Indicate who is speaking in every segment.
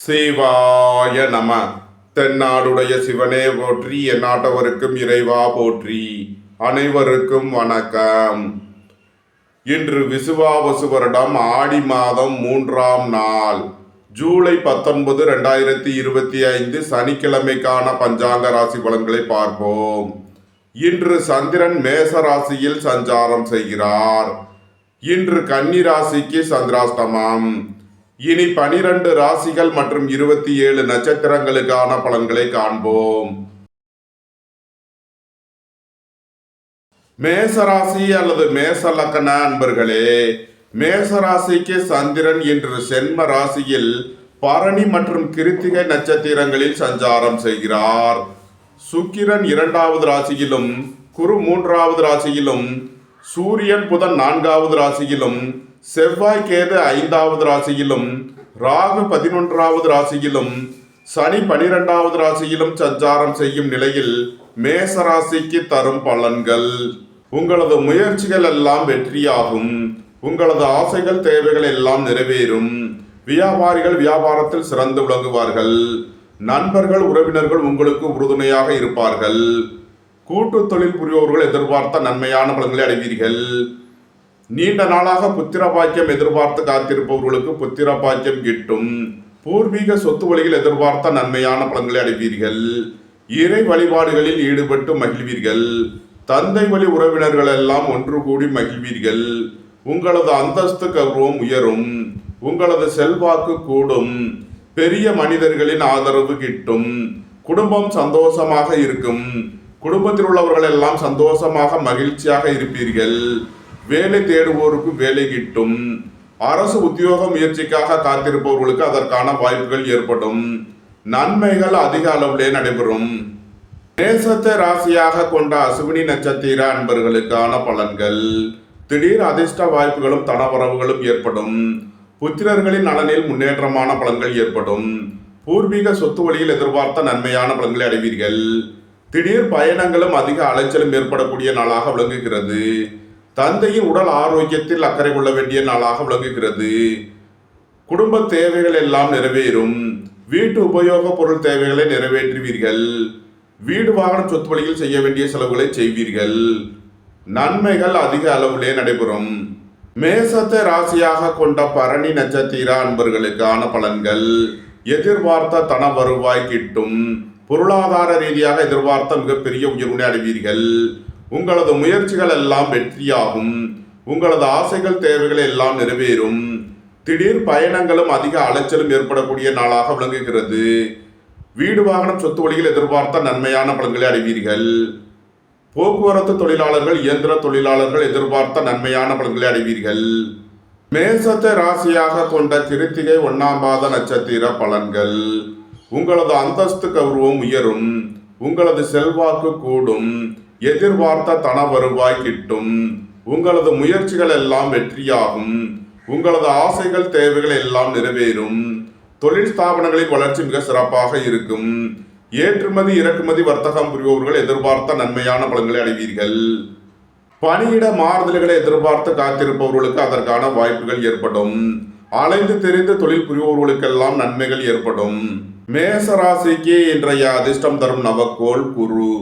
Speaker 1: சிவாய நம. தென்னாடுடைய சிவனே போற்றி, எந்நாட்டவருக்கும் இறைவா போற்றி. அனைவருக்கும் வணக்கம். இன்று விசுவாவசு வருடம் ஆடி மாதம் 3ஆம் நாள், ஜூலை 19, 2025 சனிக்கிழமைக்கான பஞ்சாங்க ராசி பலன்களை பார்ப்போம். இன்று சந்திரன் மேச ராசியில் சஞ்சாரம் செய்கிறார். இன்று கன்னி ராசிக்கு சந்திராஷ்டமம். இனி 12 ராசிகள் மற்றும் 27 நட்சத்திரங்களுக்கான பலன்களை காண்போம். மேசராசி அல்லது மேச லக்ன அன்பர்களே, மேசராசிக்கு சந்திரன் இன்று சென்ம ராசியில் பரணி மற்றும் கிருத்திகை நட்சத்திரங்களில் சஞ்சாரம் செய்கிறார். சுக்கிரன் 2வது ராசியிலும், குரு 3வது ராசியிலும், சூரியன் புதன் 4வது ராசியிலும், செவ்வாய் கேது 5வது ராசியிலும், ராகு 11வது ராசியிலும், சனி 12வது ராசியிலும் சஞ்சாரம் செய்யும் நிலையில் மேச ராசிக்கு தரும் பலன்கள்: உங்களது முயற்சிகள் எல்லாம் வெற்றியாகும். உங்களது ஆசைகள் தேவைகள் எல்லாம் நிறைவேறும். வியாபாரிகள் வியாபாரத்தில் சிறந்து விளங்குவார்கள். நண்பர்கள் உறவினர்கள் உங்களுக்கு உறுதுணையாக இருப்பார்கள். கூட்டு தொழில் புரிவோர்கள் எதிர்பார்த்த நன்மையான பலன்களை அடைவீர்கள். நீண்ட நாளாக புத்திர பாக்கியம் எதிர்பார்த்து காத்திருப்பவர்களுக்கு புத்திர பாக்கியம் கிட்டும். பூர்வீக சொத்து வழியில் எதிர்பார்த்த நன்மையான பலன்களை அடைவீர்கள். இறை வழிபாடுகளில் ஈடுபட்டு மகிழ்வீர்கள். தந்தை வழி உறவினர்கள் எல்லாம் ஒன்று கூடி மகிழ்வீர்கள். உங்களது அந்தஸ்து கௌரவம் உயரும். உங்களது செல்வாக்கு கூடும். பெரிய மனிதர்களின் ஆதரவு கிட்டும். குடும்பம் சந்தோஷமாக இருக்கும். குடும்பத்தில் உள்ளவர்கள் எல்லாம் சந்தோஷமாக மகிழ்ச்சியாக இருப்பீர்கள். வேலை தேடுவோருக்கு வேலை கிட்டும். அரசு உத்தியோக முயற்சிக்காக காத்திருப்பவர்களுக்கு அதற்கான வாய்ப்புகள் ஏற்படும். நன்மைகள் அதிக அளவிலே நடைபெறும். நேசத்தை ராசியாக கொண்ட அசுவினி நட்சத்திர அன்பர்களுக்கான பலன்கள்: திடீர் அதிர்ஷ்ட வாய்ப்புகளும் தனவரவுகளும் ஏற்படும். புத்திரர்களின் நலனில் முன்னேற்றமான பலன்கள் ஏற்படும். பூர்வீக சொத்து வழியில் எதிர்பார்த்த நன்மையான பலன்களை அடைவீர்கள். திடீர் பயணங்களும் அதிக அலைச்சலும் ஏற்படக்கூடிய நாளாக விளங்குகிறது. தந்தையின் உடல் ஆரோக்கியத்தில் அக்கறை கொள்ள வேண்டிய நாளாக விளங்குகிறது. குடும்ப தேவைகள் எல்லாம் நிறைவேறும். வீட்டு உபயோக பொருள் தேவைகளை நிறைவேற்றுவீர்கள். வீடு வாகனம் சொத்து வழியில் செய்ய வேண்டிய செலவுகளை செய்வீர்கள். நன்மைகள் அதிக அளவிலே நடைபெறும். மேசத்தை ராசியாக கொண்ட பரணி நட்சத்திர அன்பர்களுக்கான பலன்கள்: எதிர்பார்த்த தன வருவாய் கிட்டும். பொருளாதார ரீதியாக எதிர்பார்த்த மிகப்பெரிய உயர்வினை அடைவீர்கள். உங்களது முயற்சிகள் எல்லாம் வெற்றியாகும். உங்களது ஆசைகள் தேவைகள் எல்லாம் நிறைவேறும். திடீர் பயணங்களும் அதிக அலைச்சலும் ஏற்படக்கூடிய நாளாக விளங்குகிறது. வீடு வாகனம் சொத்து வழியில் எதிர்பார்த்த நன்மையான பலன்களை அடைவீர்கள். போக்குவரத்து தொழிலாளர்கள் இயந்திர தொழிலாளர்கள் எதிர்பார்த்த நன்மையான பலன்களை அடைவீர்கள். மேசத்தை ராசியாக கொண்ட கிருத்திகை 1ஆம் பாத நட்சத்திர பலன்கள்: உங்களது அந்தஸ்து கௌரவம் உயரும். உங்களது செல்வாக்கு கூடும். எதிர்பார்த்த தன வருவாய் கிட்டும். உங்களது முயற்சிகள் எல்லாம் வெற்றியாகும். உங்களது ஆசைகள் தேவைகள் எல்லாம் நிறைவேறும். தொழில் ஸ்தாபனங்களின் வளர்ச்சி மிக சிறப்பாக இருக்கும். ஏற்றுமதி இறக்குமதி வர்த்தகம் புரிபவர்கள் எதிர்பார்த்த நன்மையான பலன்களை அடைவீர்கள். பணியிட மாறுதல்களை எதிர்பார்த்து காத்திருப்பவர்களுக்கு அதற்கான வாய்ப்புகள் ஏற்படும். அலைந்து தெரிந்து தொழில் புரிபவர்களுக்கெல்லாம் நன்மைகள் ஏற்படும். மேச ராசிக்கு இன்றைய அதிர்ஷ்டம் தரும் நவக்கோள் குரு.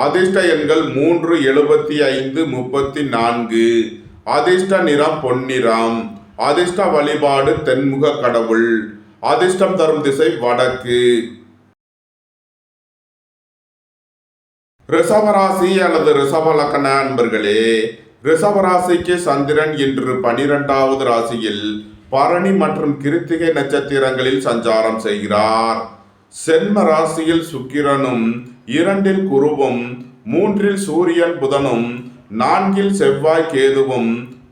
Speaker 1: அதிர்ஷ்ட எண்கள் 3, 75, 34. அதிர்ஷ்ட நிறம் பொன்னிறம். அதிர்ஷ்ட வழிபாடு தென்முக கடவுள். அதிர்ஷ்டம் தரும் திசை வடக்கு. ரிஷபராசி அல்லது ரிஷப லக்ன அன்பர்களே, ரிஷபராசிக்கு சந்திரன் இன்று 12வது ராசியில் பரணி மற்றும் கிருத்திகை நட்சத்திரங்களில் சஞ்சாரம் செய்கிறார். சென்ம ராசியில் சுக்கிரனும், 2இல் குருவும், 3இல் சூரியன் புதனும், 4இல் செவ்வாய் கேதுவும்,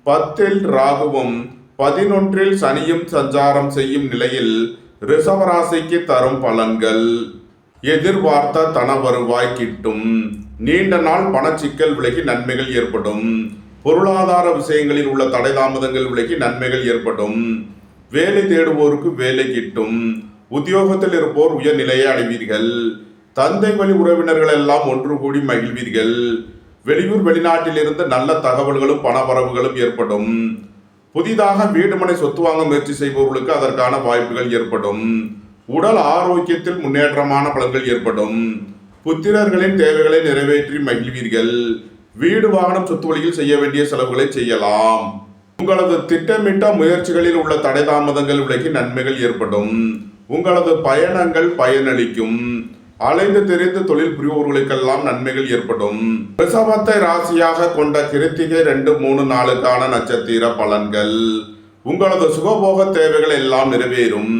Speaker 1: 10இல் ராகுவும், 11இல் சனியும் சஞ்சாரம் செய்யும் நிலையில் ரிஷபராசிக்கு தரும் பலன்கள்: எதிர்பார்த்த தன வருவாய் கிட்டும். நீண்ட நாள் பணச்சிக்கல் விலகி நன்மைகள் ஏற்படும். பொருளாதார விஷயங்களில் உள்ள தடை தாமதங்கள் விலகி நன்மைகள் ஏற்படும். வேலை தேடுவோருக்கு வேலை கிட்டும். உத்தியோகத்தில் இருப்போர் உயர்நிலையை அடைவீர்கள். தந்தை வழி உறவினர்கள் எல்லாம் ஒன்று கூடி மகிழ்வீர்கள். வெளியூர் வெளிநாட்டில் இருந்து நல்ல தகவல்களும் பணவரவுகளும் ஏற்படும். புதிதாக வீடு மனை சொத்து வாங்க முயற்சி செய்பவர்களுக்கு அதற்கான வாய்ப்புகள் ஏற்படும். உடல் ஆரோக்கியத்தில் முன்னேற்றமான பலன்கள் ஏற்படும். புத்திரர்களின் தேவைகளை நிறைவேற்றி மகிழ்வீர்கள். வீடு வாகனம் சொத்து வழியில் செய்ய வேண்டிய செலவுகளை செய்யலாம். உங்களது திட்டமிட்ட முயற்சிகளில் உள்ள தடை தாமதங்கள் விலகி நன்மைகள் ஏற்படும். உங்களது பயணங்கள் பயனளிக்கும். அலைந்து தெரிந்து தொழில் புரிவோர்களுக்கெல்லாம் நன்மைகள் ஏற்படும். ரிஷபத்தை ராசியாக கொண்ட கிருத்திகை 2, 3, 4 நட்சத்திர பலன்கள். உங்களது சுகபோக தேவைகள் எல்லாம் நிறைவேறும்.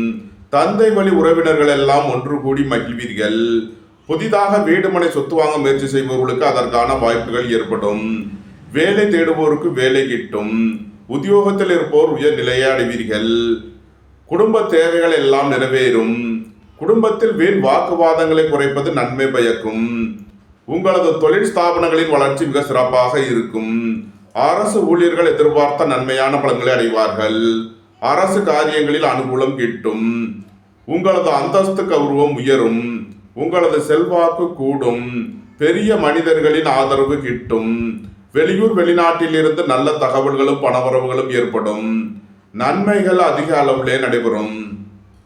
Speaker 1: தந்தை வழி உறவினர்கள் எல்லாம் ஒன்று கூடி மகிழ்வீர்கள். புதிதாக வீடு மனை சொத்து வாங்க முயற்சி செய்பவர்களுக்கு அதற்கான வாய்ப்புகள் ஏற்படும். வேலை தேடுவோருக்கு வேலை கிட்டும். உத்தியோகத்தில் இருப்போர் உயர் நிலையை அடைவீர்கள். குடும்ப தேவைகள் எல்லாம் நிறைவேறும். குடும்பத்தில் வீண் வாக்குவாதங்களை குறைப்பது நன்மை பயக்கும். உங்களது தொழில் ஸ்தாபனங்களின் வளர்ச்சி மிக சிறப்பாக இருக்கும். அரசு ஊழியர்கள் எதிர்பார்த்த நன்மையான பலன்களை அடைவார்கள். அரசு காரியங்களில் அனுகூலம் கிட்டும். உங்களது அந்தஸ்து கௌரவம் உயரும். உங்களது செல்வாக்கு கூடும். பெரிய மனிதர்களின் ஆதரவு கிட்டும். வெளியூர் வெளிநாட்டில் இருந்து நல்ல தகவல்களும் பணவரவுகளும் ஏற்படும். நன்மைகள் அதிக அளவிலே நடைபெறும்.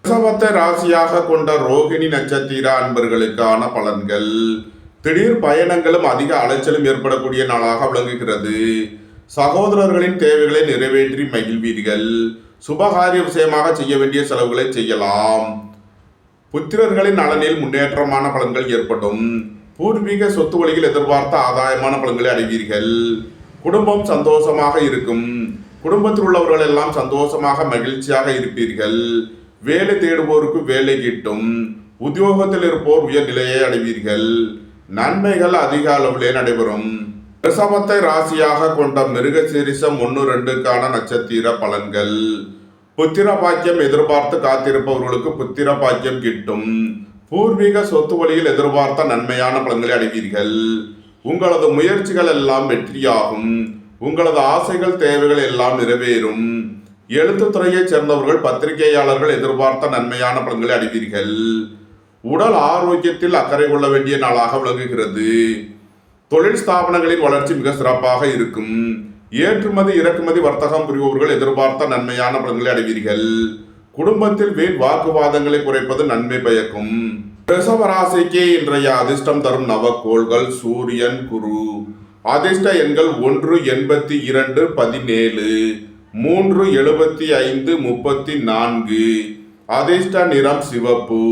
Speaker 1: ரிஷபத்தை ராசியாக கொண்ட ரோகிணி நட்சத்திர அன்பர்களுக்கான பலன்கள். திடீர் பயணங்களும் அதிக அலைச்சலும் ஏற்படக்கூடிய நாளாக விளங்குகிறது. சகோதரர்களின் தேவைகளை நிறைவேற்றி மகிழ்வீர்கள். சுபகாரிய விஷயமாக செய்ய வேண்டிய செலவுகளை செய்யலாம். புத்திரர்களின் நலனில் முன்னேற்றமான பலன்கள் ஏற்படும். பூர்வீக சொத்து வழியில் எதிர்பார்த்த ஆதாயமான பலன்களை அடைவீர்கள். குடும்பம் சந்தோஷமாக இருக்கும். குடும்பத்தில் உள்ளவர்கள் எல்லாம் சந்தோஷமாக மகிழ்ச்சியாக இருப்பீர்கள். வேலை தேடுவோருக்கு வேலை கிட்டும். உத்தியோகத்தில் இருப்போர் உயர் நிலையை அடைவீர்கள். நன்மைகள் அதிக அளவிலே நடைபெறும். ரிஷபத்தை ராசியாக கொண்ட மிருகசீரிஷம் 1, 2 நட்சத்திர பலன்கள். புத்திர பாக்கியம் எதிர்பார்த்து காத்திருப்பவர்களுக்கு புத்திர பாக்கியம் கிட்டும். பூர்வீக சொத்து வழியில் எதிர்பார்த்த நன்மையான பலன்களை அடைவீர்கள். உங்களது முயற்சிகள் எல்லாம் வெற்றியாகும். உங்களது ஆசைகள் தேவைகள் எல்லாம் நிறைவேறும். எழுத்துத்துறையைச் சேர்ந்தவர்கள் பத்திரிகையாளர்கள் எதிர்பார்த்த நன்மையான பலன்களை அடைவீர்கள். உடல் ஆரோக்கியத்தில் அக்கறை கொள்ள வேண்டிய நாளாக விளங்குகிறது. தொழில் ஸ்தாபனங்களின் வளர்ச்சி மிக சிறப்பாக இருக்கும். ஏற்றுமதி இறக்குமதி வர்த்தகம் புரிபவர்கள் எதிர்பார்த்த நன்மையான பலன்களை அடைவீர்கள். குடும்பத்தில் வீண் வாக்குவாதங்களை குறைப்பது நன்மை பயக்கும். ரிஷப ராசிக்கு இன்றைய அதிர்ஷ்டம் தரும் நவக்கோள்கள் சூரியன், குரு. அதிர்ஷ்ட எண்கள் 1, 82, 17, 3, 75, 34. அதிர்ஷ்ட நிறம் சிவப்பு.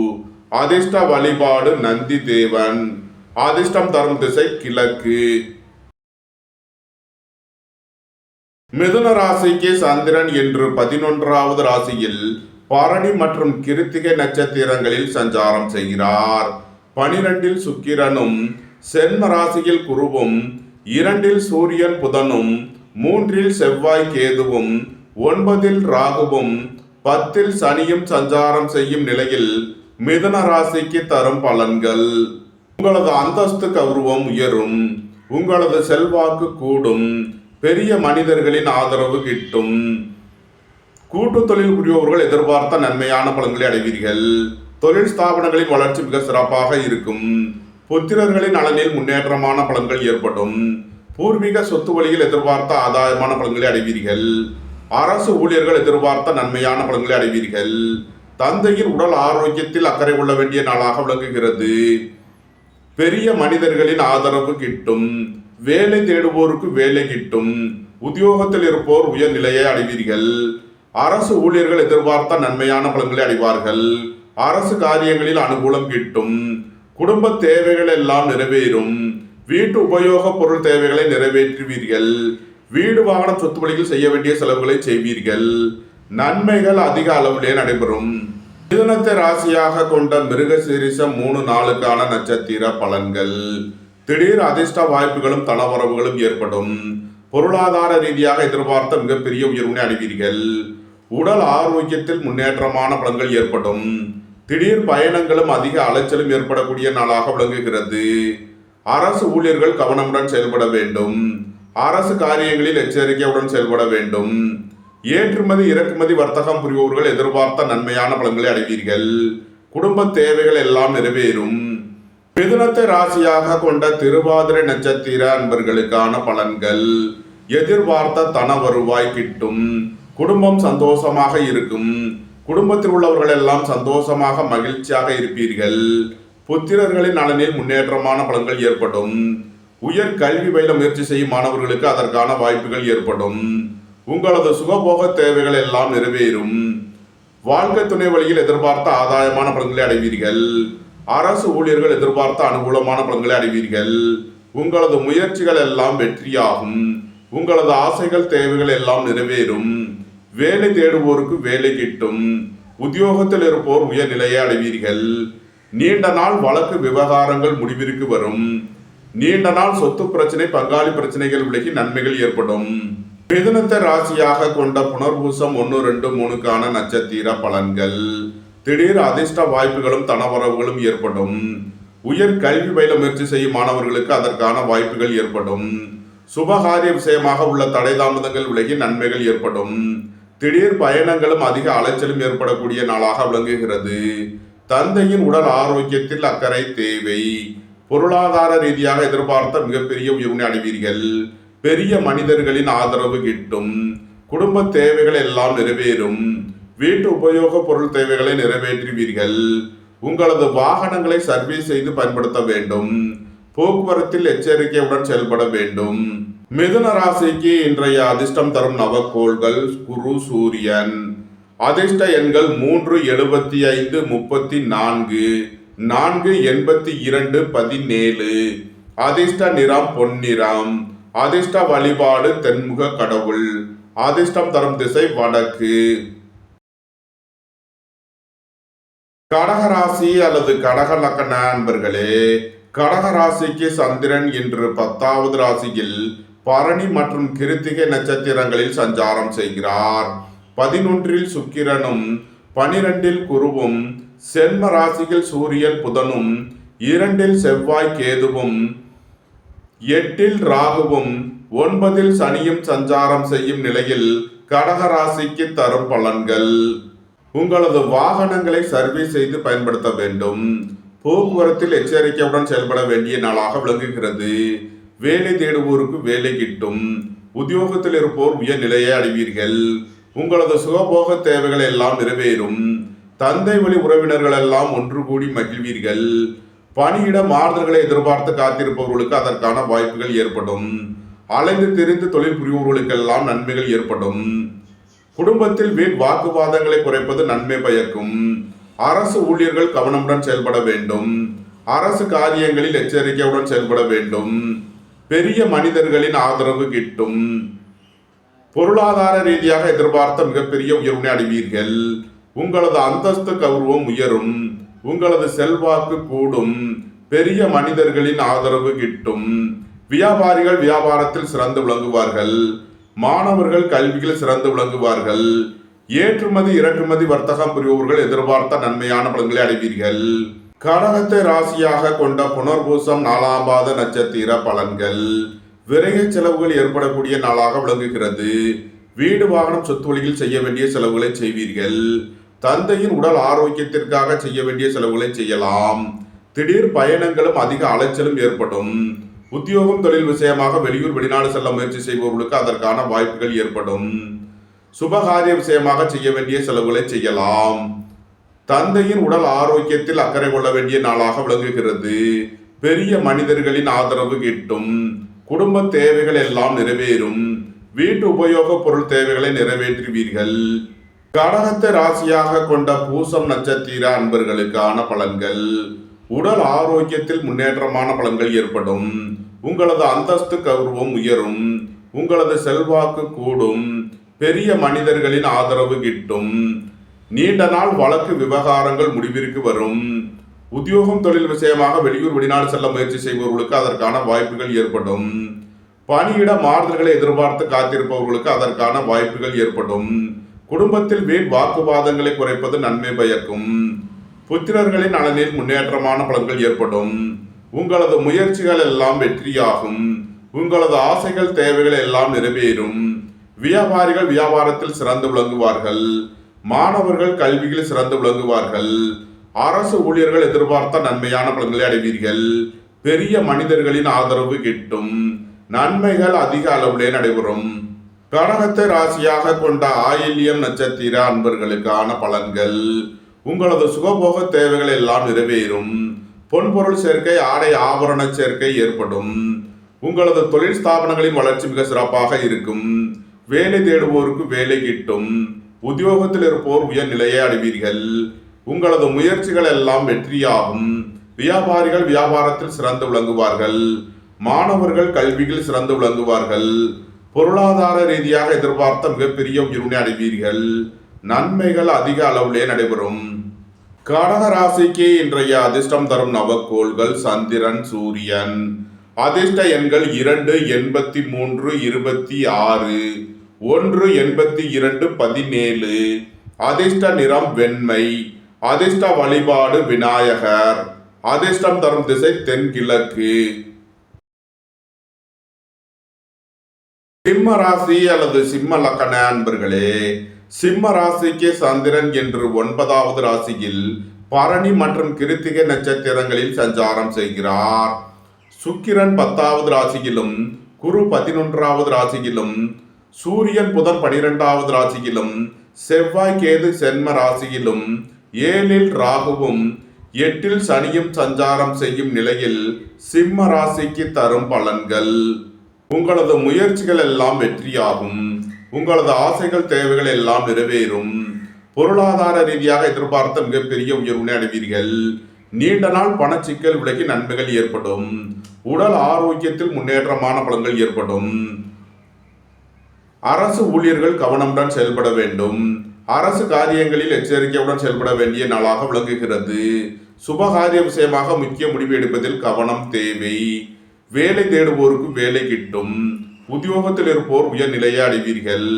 Speaker 1: அதிர்ஷ்ட வழிபாடு நந்தி தேவன். அதிர்ஷ்டம் தரும் திசை கிழக்கு. மிதுன ராசிக்கு சந்திரன் என்று 11வது ராசியில் பரணி மற்றும் கிருத்திகை நட்சத்திரங்களில் சஞ்சாரம் செய்கிறார். 12இல் சுக்கிரனும் சென்ம ராசியில் குருவும் 2இல் சூரியன் புதனும் 3இல் செவ்வாய் கேதுவும் 9இல் ராகுவும் 10இல் சனியும் சஞ்சாரம் செய்யும் நிலையில் மிதுன ராசிக்கு தரும் பலன்கள். உங்களது அந்தஸ்து கௌரவம் உயரும். உங்களது செல்வாக்கு கூடும். பெரிய மனிதர்களின் ஆதரவு கிட்டும். கூட்டு தொழில் புரிபவர்கள் எதிர்பார்த்த நன்மையான பலன்களை அடைவீர்கள். தொழில் ஸ்தாபனங்களின் வளர்ச்சி மிக சிறப்பாக இருக்கும். புத்திரர்களின் நலனில் முன்னேற்றமான பலன்கள் ஏற்படும். பூர்வீக சொத்து வழியில் எதிர்பார்த்த ஆதாயமான பலன்களை அடைவீர்கள். அரசு ஊழியர்கள் எதிர்பார்த்த நன்மையான பலன்களை அடைவீர்கள். தந்தையின் உடல் ஆரோக்கியத்தில் அக்கறை கொள்ள வேண்டிய நாளாக விளங்குகிறது. பெரிய மனிதர்களின் ஆதரவு கிட்டும். வேலை தேடுவோருக்கு வேலை கிட்டும். உத்தியோகத்தில் இருப்போர் உயர் நிலையை அடைவீர்கள். அரசு ஊழியர்கள் எதிர்பார்த்த நன்மையான பலன்களை அடைவார்கள். அரசு காரியங்களில் அனுகூலம் கிட்டும். குடும்ப தேவைகள் எல்லாம் நிறைவேறும். வீட்டு உபயோக பொருள் தேவைகளை நிறைவேற்றுவீர்கள். வீடு வாகனம் சொத்து வழியில் செய்ய வேண்டிய செலவுகளை செய்வீர்கள். நன்மைகள் அதிக அளவிலே நடைபெறும். மிதுனத்தை ராசியாக கொண்ட மிருகசீரிஷம் 3, 4 நட்சத்திர பலன்கள். திடீர் அதிர்ஷ்ட வாய்ப்புகளும் தனவரவுகளும் ஏற்படும். பொருளாதார ரீதியாக எதிர்பார்த்த மிகப்பெரிய உயர்வினை அடைவீர்கள். உடல் ஆரோக்கியத்தில் முன்னேற்றமான பலன்கள் ஏற்படும். திடீர் பயணங்களும் அதிக அலைச்சலும் ஏற்படக்கூடிய நாளாக விளங்குகிறது. அரசு ஊழியர்கள் கவனமுடன் செயல்பட வேண்டும். அரசு காரியங்களில் எச்சரிக்கையுடன் செயல்பட வேண்டும். ஏற்றுமதி இறக்குமதி வர்த்தகம் புரிபவர்கள் எதிர்பார்த்த நன்மையான பலன்களை அடைவீர்கள். குடும்ப தேவைகள் எல்லாம் நிறைவேறும். மிதுனத்தை ராசியாக கொண்ட திருவாதிரை நட்சத்திர அன்பர்களுக்கான பலன்கள். எதிர்பார்த்த தன வருவாய் கிட்டும். குடும்பம் சந்தோஷமாக இருக்கும். குடும்பத்தில் உள்ளவர்கள் எல்லாம் சந்தோஷமாக மகிழ்ச்சியாக இருப்பீர்கள். புத்திரர்களின் நலனில் முன்னேற்றமான பலன்கள் ஏற்படும். உயர் கல்வி பயில முயற்சி செய்யும் மாணவர்களுக்கு அதற்கான வாய்ப்புகள் ஏற்படும். உங்களது சுகபோக தேவைகள் எல்லாம் நிறைவேறும். வாழ்க்கை துணை வழியில் எதிர்பார்த்த ஆதாயமான பலன்களை அடைவீர்கள். அரசு ஊழியர்கள் எதிர்பார்த்த அனுகூலமான பலன்களை அடைவீர்கள். உங்களது முயற்சிகள் எல்லாம் வெற்றியாகும். உங்களது ஆசைகள் தேவைகள் எல்லாம் நிறைவேறும். வேலை தேடுவோருக்கு வேலை கிட்டும். உத்தியோகத்தில் இருப்போர் உயர்நிலையை அடைவீர்கள். நீண்ட நாள் வழக்கு விவகாரங்கள் முடிவிற்கு வரும். நீண்ட நாள் சொத்து பிரச்சனை பங்காளி பிரச்சனைகள் விலகி நன்மைகள் ஏற்படும். மிதுனத்தை ராசியாக கொண்ட புனர்பூசம் 1, 2, 3க்கான நட்சத்திர பலன்கள். திடீர் அதிர்ஷ்ட வாய்ப்புகளும் தனவரவுகளும் ஏற்படும். உயர் கல்வி பயில முயற்சி செய்யும் மாணவர்களுக்கு அதற்கான வாய்ப்புகள் ஏற்படும். சுபகாரிய விஷயமாக உள்ள தடை தாமதங்கள் விலகி நன்மைகள் ஏற்படும். திடீர் பயணங்களும் அதிக அலைச்சலும் ஏற்படக்கூடிய நாளாக விளங்குகிறது. தந்தையின் உடல் ஆரோக்கியத்தில் அக்கறை தேவை. பொருளாதார ரீதியாக எதிர்பார்த்த மிகப்பெரிய உயர்வினை அடைவீர்கள். பெரிய மனிதர்களின் ஆதரவு கிட்டும். குடும்ப தேவைகள் எல்லாம் நிறைவேறும். வீட்டு உபயோக பொருள் தேவைகளை நிறைவேற்றுவீர்கள். உங்களது வாகனங்களை சர்வீஸ் செய்து பயன்படுத்த வேண்டும். போக்குவரத்தில் எச்சரிக்கையுடன் செயல்பட வேண்டும். மிதுன ராசிக்கு இன்றைய அதிர்ஷ்டம் தரும் நவக்கோள்கள் குரு, சூரியன். அதிர்ஷ்ட எண்கள் 3, 75, 34, 4, 82, 17. அதிர்ஷ்ட நிறம் பொன்னிறம். அதிர்ஷ்ட வழிபாடு தென்முக கடவுள். அதிர்ஷ்டம் தரும் திசை வடக்கு. கடகராசி அல்லது கடக லக்கண அன்பர்களே, கடகராசிக்கு சந்திரன் இன்று 10வது ராசியில் பரணி மற்றும் கிருத்திகை நட்சத்திரங்களில் சஞ்சாரம் செய்கிறார். 11ல் சுக்கிரனும் 12ல் குருவும், சென்ம ராசியில் சூரியன் புதனும், 2ல் செவ்வாய் கேதுவும், 8ல் ராகுவும், 9ல் சனியும் சஞ்சாரம் செய்யும் நிலையில் கடகராசிக்கு தரும் பலன்கள். உங்களது வாகனங்களை சர்வீஸ் செய்து பயன்படுத்த வேண்டும். போக்குவரத்தில் எச்சரிக்கையுடன் செயல்பட வேண்டிய நாளாக விளங்குகிறது. வேலை தேடுவோருக்கு வேலை கிட்டும். உத்தியோகத்தில் இருப்போர் உயர் நிலையை அடைவீர்கள். உங்களது சுகபோக தேவைகள் எல்லாம் நிறைவேறும். தந்தை வழி உறவினர்கள் எல்லாம் ஒன்று கூடி மகிழ்வீர்கள். பணியிட மாறுதல்களை எதிர்பார்த்து காத்திருப்பவர்களுக்கு அதற்கான வாய்ப்புகள் ஏற்படும். அலைந்து திரிந்து தொழில் புரிபவர்களுக்கெல்லாம் நன்மைகள் ஏற்படும். குடும்பத்தில் வீண் வாக்குவாதங்களை குறைப்பது நன்மை பயக்கும். அரசு ஊழியர்கள் கவனமுடன் செயல்பட வேண்டும். அரசு காரியங்களில் எச்சரிக்கையுடன் செயல்பட வேண்டும். பெரிய மனிதர்களின் ஆதரவு கிட்டும். பொருளாதார ரீதியாக எதிர்பார்த்த மிகப்பெரிய உயர்வினை அடைவீர்கள். உங்களது அந்தஸ்து கௌரவம் உயரும். உங்களது செல்வாக்கு கூடும். பெரிய மனிதர்களின் ஆதரவு கிட்டும். வியாபாரிகள் வியாபாரத்தில் சிறந்து விளங்குவார்கள். மாணவர்கள் கல்வியில் சிறந்து விளங்குவார்கள். ஏற்றுமதி இறக்குமதி வர்த்தகம் புரிபவர்கள் எதிர்பார்த்த நன்மையான பலன்களை அடைவீர்கள். கடகத்தை ராசியாக கொண்ட புனர்பூசம் 4ஆம் பாத நட்சத்திர பலன்கள். விரைய செலவுகள் ஏற்படக்கூடிய நாளாக விளங்குகிறது. வீடு வாகனம் சொத்து வழியில் செய்ய வேண்டிய செலவுகளை செய்வீர்கள். தந்தையின் உடல் ஆரோக்கியத்திற்காக செய்ய வேண்டிய செலவுகளை செய்யலாம். திடீர் பயணங்களும் அதிக அலைச்சலும் ஏற்படும். உத்தியோகம் தொழில் விஷயமாக வெளியூர் வெளிநாடு செல்ல முயற்சி செய்பவர்களுக்கு அதற்கான வாய்ப்புகள் ஏற்படும். சுபகாரிய விஷயமாக செய்ய வேண்டிய செலவுகளை செய்யலாம். தந்தையின் உடல் ஆரோக்கியத்தில் அக்கறை கொள்ள வேண்டிய நாளாக விளங்குகிறது. பெரிய மனிதர்களின் ஆதரவு கிட்டும். குடும்ப தேவைகள் எல்லாம் நிறைவேறும். வீட்டு உபயோக பொருள் தேவைகளை நிறைவேற்றுவீர்கள். கடகத்தை ராசியாக கொண்ட பூசம் நட்சத்திர அன்பர்களுக்கான பலன்கள். உடல் ஆரோக்கியத்தில் முன்னேற்றமான பலன்கள் ஏற்படும். உங்களது அந்தஸ்து கௌரவம் உயரும். உங்களது செல்வாக்கு கூடும். பெரிய மனிதர்களின் ஆதரவு கிட்டும். நீண்ட நாள் வழக்கு விவகாரங்கள் முடிவிற்கு வரும். உத்தியோகம் தொழில் விஷயமாக வெளியூர் வெளிநாடு செல்ல முயற்சி செய்பவர்களுக்கு அதற்கான வாய்ப்புகள் ஏற்படும். பணியிட மாறுதல்களை எதிர்பார்த்து காத்திருப்பவர்களுக்கு அதற்கான வாய்ப்புகள் ஏற்படும். குடும்பத்தில் வீண் வாக்குவாதங்களை குறைப்பது நன்மை பயக்கும். புத்திரர்களின் நலனில் முன்னேற்றமான பலன்கள் ஏற்படும். உங்களது முயற்சிகள் எல்லாம் வெற்றியாகும். உங்களது ஆசைகள் தேவைகள் எல்லாம் நிறைவேறும். வியாபாரிகள் வியாபாரத்தில் சிறந்து விளங்குவார்கள். மாணவர்கள் கல்வியில் சிறந்து விளங்குவார்கள். அரசு ஊழியர்கள் எதிர்பார்த்த நன்மையான பலன்களை அடைவீர்கள். பெரிய மனிதர்களின் ஆதரவு கிட்டும். நன்மைகள் அதிக அளவிலே நடைபெறும். கடகத்தை ராசியாக கொண்ட ஆயில்யம் நட்சத்திர அன்பர்களுக்கான பலன்கள். உங்களது சுகபோக தேவைகள் எல்லாம் நிறைவேறும். பொன்பொருள் சேர்க்கை, ஆடை ஆபரண சேர்க்கை ஏற்படும். உங்களது தொழில் ஸ்தாபனங்களின் வளர்ச்சி மிக சிறப்பாக இருக்கும். வேலை தேடுவோருக்கு வேலை கிட்டும். உத்தியோகத்தில் இருப்போர் உயர் நிலையை அடைவீர்கள். உங்களது முயற்சிகள் எல்லாம் வெற்றியாகும். வியாபாரிகள் வியாபாரத்தில் சிறந்து விளங்குவார்கள். மாணவர்கள் கல்வியில் சிறந்து விளங்குவார்கள். பொருளாதார ரீதியாக எதிர்பார்த்த மிகப்பெரிய உயர்வினை அடைவீர்கள். நன்மைகள் அதிக அளவிலே நடைபெறும். கடக ராசிக்கு இன்றைய அதிர்ஷ்டம் தரும் நவக்கோள்கள் சந்திரன், சூரியன். அதிர்ஷ்ட எண்கள் 2, 83, 26, 1, 82, 17. அதிர்ஷ்ட நிறம் வெண்மை. அதிர்ஷ்ட வழிபாடு விநாயகர். அதிர்ஷ்டம் தரும் திசை தென்கிழக்கு. சிம்ம ராசி அல்லது சிம்ம லக்கண அன்பர்களே, சிம்ம ராசிக்கு சந்திரன் என்று 9வது ராசியில் பரணி மற்றும் கிருத்திகை நட்சத்திரங்களில் சஞ்சாரம் செய்கிறார். சுக்கிரன் 10வது ராசியிலும், குரு 11வது ராசியிலும், சூரியன் புதன் 12வது ராசியிலும், செவ்வாய் கேது சென்ம ராசியிலும், 7ல் ராகுவும் 8ல் சனியும் சஞ்சாரம் செய்யும் நிலையில் சிம்ம ராசிக்கு தரும் பலன்கள். உங்களது முயற்சிகள் எல்லாம் வெற்றியாகும். உங்களது ஆசைகள் தேவைகள் எல்லாம் நிறைவேறும். பொருளாதார ரீதியாக எதிர்பார்த்த மிகப்பெரிய உயர்வினை அடைவீர்கள். நீண்ட நாள் பணச்சிக்கல் விலகி நன்மைகள் ஏற்படும். உடல் ஆரோக்கியத்தில் முன்னேற்றமான பலன்கள் ஏற்படும். அரசு ஊழியர்கள் கவனமுடன் செயல்பட வேண்டும். அரசு காரியங்களில் எச்சரிக்கையுடன் செயல்பட வேண்டிய நாளாக விளங்குகிறது. சுபகாரிய விஷயமாக முக்கிய முடிவு எடுப்பதில் கவனம் தேவை. வேலை தேடுவோருக்கு வேலை கிட்டும். உத்தியோகத்தில் இருப்போர் உயர் நிலையை அடைவீர்கள்.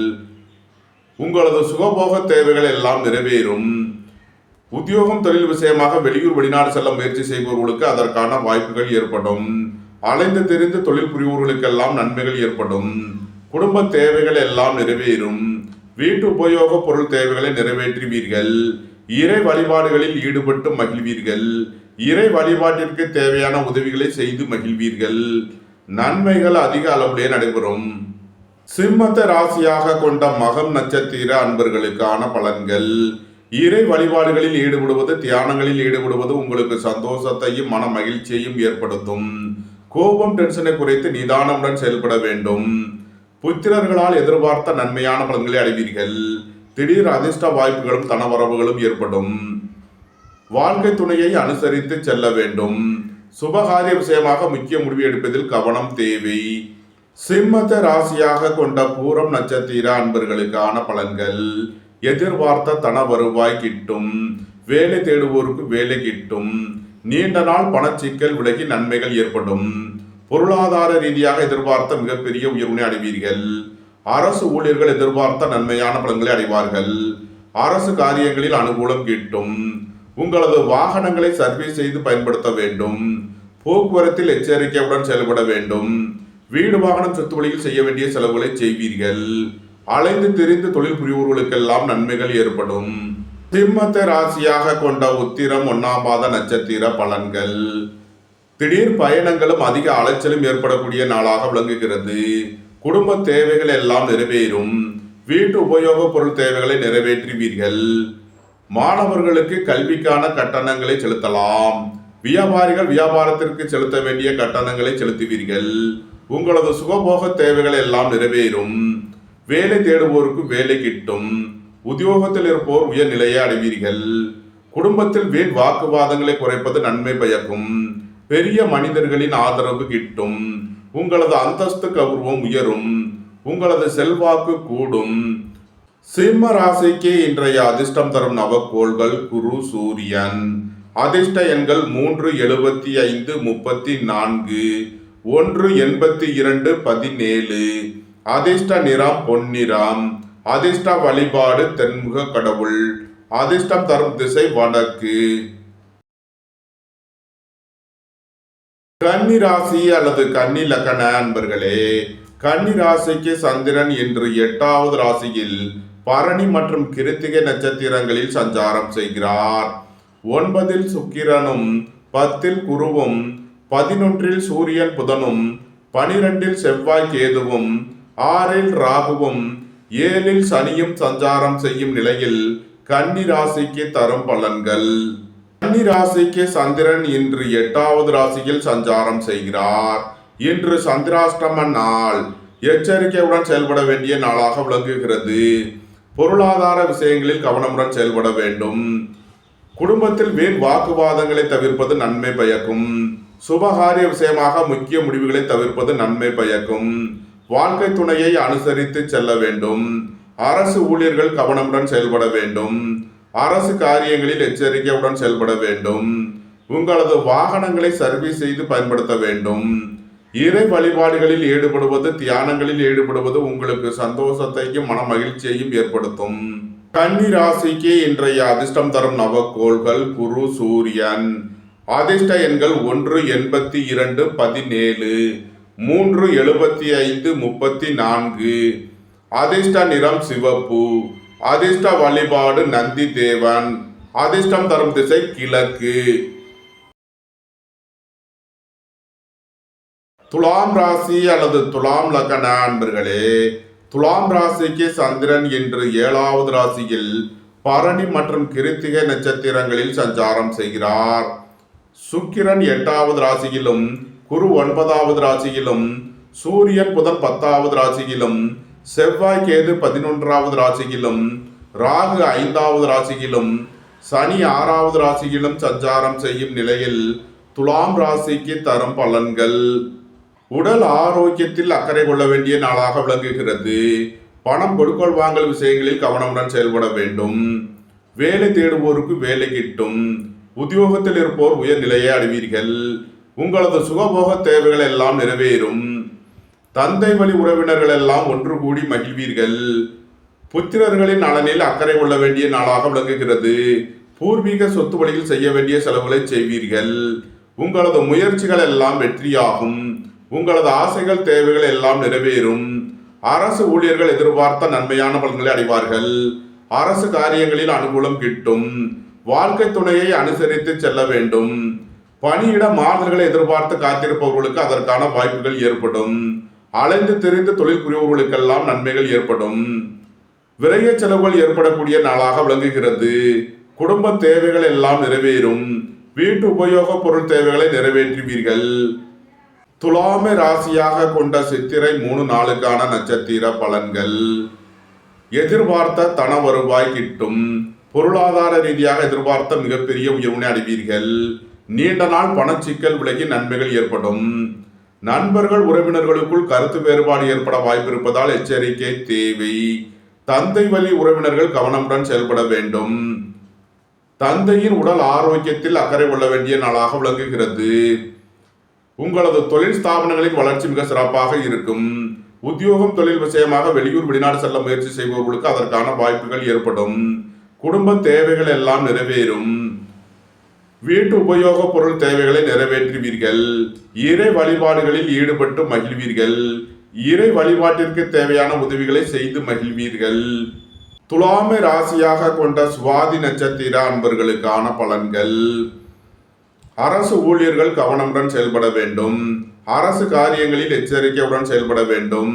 Speaker 1: உங்களது சுகபோக தேவைகள் எல்லாம் நிறைவேறும். உத்தியோகம் தொழில் விஷயமாக வெளியூர் வெளிநாடு செல்ல முயற்சி செய்பவர்களுக்கு அதற்கான வாய்ப்புகள் ஏற்படும். அலைந்து தெரிந்து தொழில் புரிவோர்களுக்கெல்லாம் நன்மைகள் ஏற்படும். குடும்ப தேவைகள் எல்லாம் நிறைவேறும். வீட்டு உபயோக பொருள் தேவைகளை நிறைவேற்றுவீர்கள். இறை வழிபாடுகளில் ஈடுபட்டு மகிழ்வீர்கள். இறை வழிபாட்டிற்கு தேவையான உதவிகளை செய்து மகிழ்வீர்கள். நன்மைகள் அதிக அளவிலே நடைபெறும். சிம்மத்தை ராசியாக கொண்ட மகம் நட்சத்திர அன்பர்களுக்கான பலன்கள். இறை வழிபாடுகளில் ஈடுபடுவது, தியானங்களில் ஈடுபடுவது உங்களுக்கு சந்தோஷத்தையும் மன மகிழ்ச்சியையும் ஏற்படுத்தும். கோபம் டென்ஷனை குறைத்து நிதானமுடன் செயல்பட வேண்டும். புத்திரர்களால் எதிர்பார்த்த நன்மையான பலன்களை அடைவீர்கள். திடீர் அதிர்ஷ்ட வாய்ப்புகளும் தனவரவுகளும் ஏற்படும். வாழ்க்கை துணையை அனுசரித்து செல்ல வேண்டும். சுபகாரிய விஷயமாக முக்கிய முடிவு எடுப்பதில் கவனம் தேவை. சிம்மத்தை ராசியாக கொண்ட பூரம் நட்சத்திர அன்பர்களுக்கான பலன்கள். எதிர்பார்த்த தன வருவாய் கிட்டும். வேலை தேடுவோருக்கு வேலை கிட்டும். நீண்ட நாள் பணச்சிக்கல் விலகி நன்மைகள் ஏற்படும். பொருளாதார ரீதியாக எதிர்பார்த்த மிகப்பெரிய உயர்வினை அடைவீர்கள். அரசு ஊழியர்கள் எதிர்பார்த்த நன்மையான பலன்களை அடைவார்கள். அரசு காரியங்களில் அனுகூலம் கிட்டும். உங்களது வாகனங்களை சர்வீஸ் செய்து பயன்படுத்த வேண்டும். போக்குவரத்தில் எச்சரிக்கையுடன் செயல்பட வேண்டும். வீடு வாகனம் சொத்து வழியில் செய்ய வேண்டிய செலவுகளை செய்வீர்கள். அலைந்து திரிந்து தொழில் புரிவோர்களுக்கெல்லாம் நன்மைகள் ஏற்படும். சிம்மத்தை ராசியாக கொண்ட உத்திரம் 1ஆம் பாத நட்சத்திர பலன்கள். திடீர் பயணங்களும் அதிக அலைச்சலும் ஏற்படக்கூடிய நாளாக விளங்குகிறது. குடும்ப தேவைகள் எல்லாம் நிறைவேறும். வீட்டு உபயோக பொருள் தேவைகளை நிறைவேற்றுவீர்கள். மாணவர்களுக்கு கல்விக்கான கட்டணங்களை செலுத்தலாம். வியாபாரிகள் வியாபாரத்திற்கு செலுத்த வேண்டிய கட்டணங்களை செலுத்துவீர்கள். உங்களது சுகபோக தேவைகள் எல்லாம் நிறைவேறும். வேலை தேடுவோருக்கு வேலை கிட்டும். உத்தியோகத்தில் இருப்போர் உயர் நிலையை அடைவீர்கள். குடும்பத்தில் வீண் வாக்குவாதங்களை குறைப்பது நன்மை பயக்கும். பெரிய மனிதர்களின் ஆதரவு கிட்டும். உங்களது அந்தஸ்து கௌரவம் உயரும். உங்களது செல்வாக்கு கூடும். சிம்ம ராசிக்கு இன்றைய அதிர்ஷ்டம் தரும் நவக்கோள்கள் குரு, சூரியன். அதிர்ஷ்ட எண்கள் 3, 75, 34, 1, 82, 17. அதிர்ஷ்ட நிறம் பொன்னிறம். அதிர்ஷ்ட வழிபாடு தென்முக கடவுள். அதிர்ஷ்டம் தரும் திசை வடக்கு. கன்னி ராசி அல்லது கன்னி லக்கண அன்பர்களே, கன்னி ராசிக்கு சந்திரன் இன்று 8வது ராசியில் பரணி மற்றும் கிருத்திகை நட்சத்திரங்களில் சஞ்சாரம் செய்கிறார். 9ல் சுக்கிரனும், 10ல் குருவும், 11ல் சூரியன் புதனும், 12ல் செவ்வாய் கேதுவும், 6இல் ராகுவும் 7இல் சனியும் சஞ்சாரம் செய்யும் நிலையில் கன்னி ராசிக்கு தரும் பலன்கள். கன்னி ராசிக்கு சந்திரன் இன்று 8வது ராசியில் சஞ்சாரம் செய்கிறார். இன்று சந்திராஷ்டம நாள். எச்சரிக்கையுடன் செயல்பட வேண்டிய நாளாக விளங்குகிறது. பொருளாதார விஷயங்களில் கவனமுடன் செயல்பட வேண்டும். குடும்பத்தில் வீண் வாக்குவாதங்களை தவிர்ப்பது நன்மை பயக்கும். சுபகாரிய விஷயமாக முக்கிய முடிவுகளை தவிர்ப்பது நன்மை பயக்கும். வாழ்க்கை துணையை அனுசரித்து செல்ல வேண்டும். அரசு ஊழியர்கள் கவனமுடன் செயல்பட வேண்டும். அரசு காரியங்களில் எச்சரிக்கையுடன் செயல்பட வேண்டும். உங்களது வாகனங்களை சர்வீஸ் செய்து பயன்படுத்த வேண்டும். இறை வழிபாடுகளில் ஈடுபடுவது, தியானங்களில் ஈடுபடுவது உங்களுக்கு சந்தோஷத்தையும் மன மகிழ்ச்சியையும் ஏற்படுத்தும். கன்னி ராசிக்கு இன்றைய அதிர்ஷ்டம் தரும் நவக்கோள்கள் குரு, சூரியன். அதிர்ஷ்ட எண்கள் 1 82 17, 3 75 34. அதிர்ஷ்ட நிறம் சிவப்பு. அதிர்ஷ்ட வழிபாடு நந்தி தேவன். அதிர்ஷ்டம் தரும் திசை கிழக்கு. துலாம் ராசி அல்லது துலாம் லக்ன அன்பர்களே, துலாம் ராசிக்கு சந்திரன் இன்று 7வது ராசியில் பரணி மற்றும் கிருத்திகை நட்சத்திரங்களில் சஞ்சாரம் செய்கிறார். சுக்கிரன் 8வது ராசியிலும், குரு 9வது ராசியிலும், சூரியன் புதன் 10வது ராசியிலும், செவ்வாய் கேது 11வது ராசியிலும், ராகு 5வது ராசியிலும், சனி 6வது ராசியிலும் சஞ்சாரம் செய்யும் நிலையில் துலாம் ராசிக்கு தரும் பலன்கள். உடல் ஆரோக்கியத்தில் அக்கறை கொள்ள வேண்டிய நாளாக விளங்குகிறது. பணம் கொடுக்கல் வாங்கல் விஷயங்களில் கவனமுடன் செயல்பட வேண்டும். வேலை தேடுவோருக்கு வேலை கிட்டும். உத்தியோகத்தில் இருப்போர் உயர்நிலையை அடைவீர்கள். உங்களது சுகபோக தேவைகள் எல்லாம் நிறைவேறும். தந்தை வழி உறவினர்கள் எல்லாம் ஒன்று கூடி மகிழ்வீர்கள். புத்திரர்களின் நலனில் அக்கறை கொள்ள வேண்டிய நாளாக விளங்குகிறது. பூர்வீக சொத்து வழியில் செய்ய வேண்டிய செலவுகளை செய்வீர்கள். உங்களது முயற்சிகள் எல்லாம் வெற்றியாகும். உங்களது ஆசைகள் தேவைகள் எல்லாம் நிறைவேறும். அரசு ஊழியர்கள் எதிர்பார்த்த நன்மையான பலன்களை அடைவார்கள். அரசு காரியங்களில் அனுகூலம் கிட்டும். வாழ்க்கை துணையை அனுசரித்து செல்ல வேண்டும். பணியிட மாறுதல்களை எதிர்பார்த்து காத்திருப்பவர்களுக்கு அதற்கான வாய்ப்புகள் ஏற்படும். அலைந்து திரிந்து தொழில் புரிபவர்களுக்கெல்லாம் நன்மைகள் ஏற்படும். விரைய செலவுகள் ஏற்படக்கூடிய நாளாக விளங்குகிறது. குடும்ப தேவைகள் எல்லாம் நிறைவேறும். வீட்டு உபயோக பொருள் தேவைகளை நிறைவேற்றுவீர்கள். துலாமை ராசியாக கொண்ட சித்திரை 3 நாளுக்கான நட்சத்திர பலன்கள். எதிர்பார்த்த தன வருவாய் கிட்டும். பொருளாதார ரீதியாக எதிர்பார்த்த மிகப்பெரிய உயர்வினை அடைவீர்கள். நீண்ட நாள் பணச்சிக்கல் விலகி நன்மைகள் ஏற்படும். நண்பர்கள் உறவினர்களுக்குள் கருத்து வேறுபாடு ஏற்பட வாய்ப்பிருப்பதால் எச்சரிக்கை தேவை. தந்தை வழி உறவினர்கள் கவனமுடன் செயல்பட வேண்டும். தந்தையின் உடல் ஆரோக்கியத்தில் அக்கறை கொள்ள வேண்டிய நாளாக விளங்குகிறது. உங்களது தொழில் ஸ்தாபனங்களின் வளர்ச்சி மிக சிறப்பாக இருக்கும். உத்தியோகம் தொழில் விஷயமாக வெளியூர் வெளிநாடு செல்ல முயற்சி செய்பவர்களுக்கு அதற்கான வாய்ப்புகள் ஏற்படும். குடும்ப தேவைகள் எல்லாம் நிறைவேறும். வீட்டு உபயோக பொருள் தேவைகளை நிறைவேற்றுவீர்கள். இறை வழிபாடுகளில் ஈடுபட்டு மகிழ்வீர்கள். இறை வழிபாட்டிற்கு தேவையான உதவிகளை செய்து மகிழ்வீர்கள். துலாமை ராசியாக கொண்ட சுவாதி நட்சத்திர அன்பர்களுக்கான பலன்கள். அரசு ஊழியர்கள் கவனமுடன் செயல்பட வேண்டும். அரசு காரியங்களில் எச்சரிக்கையுடன் செயல்பட வேண்டும்.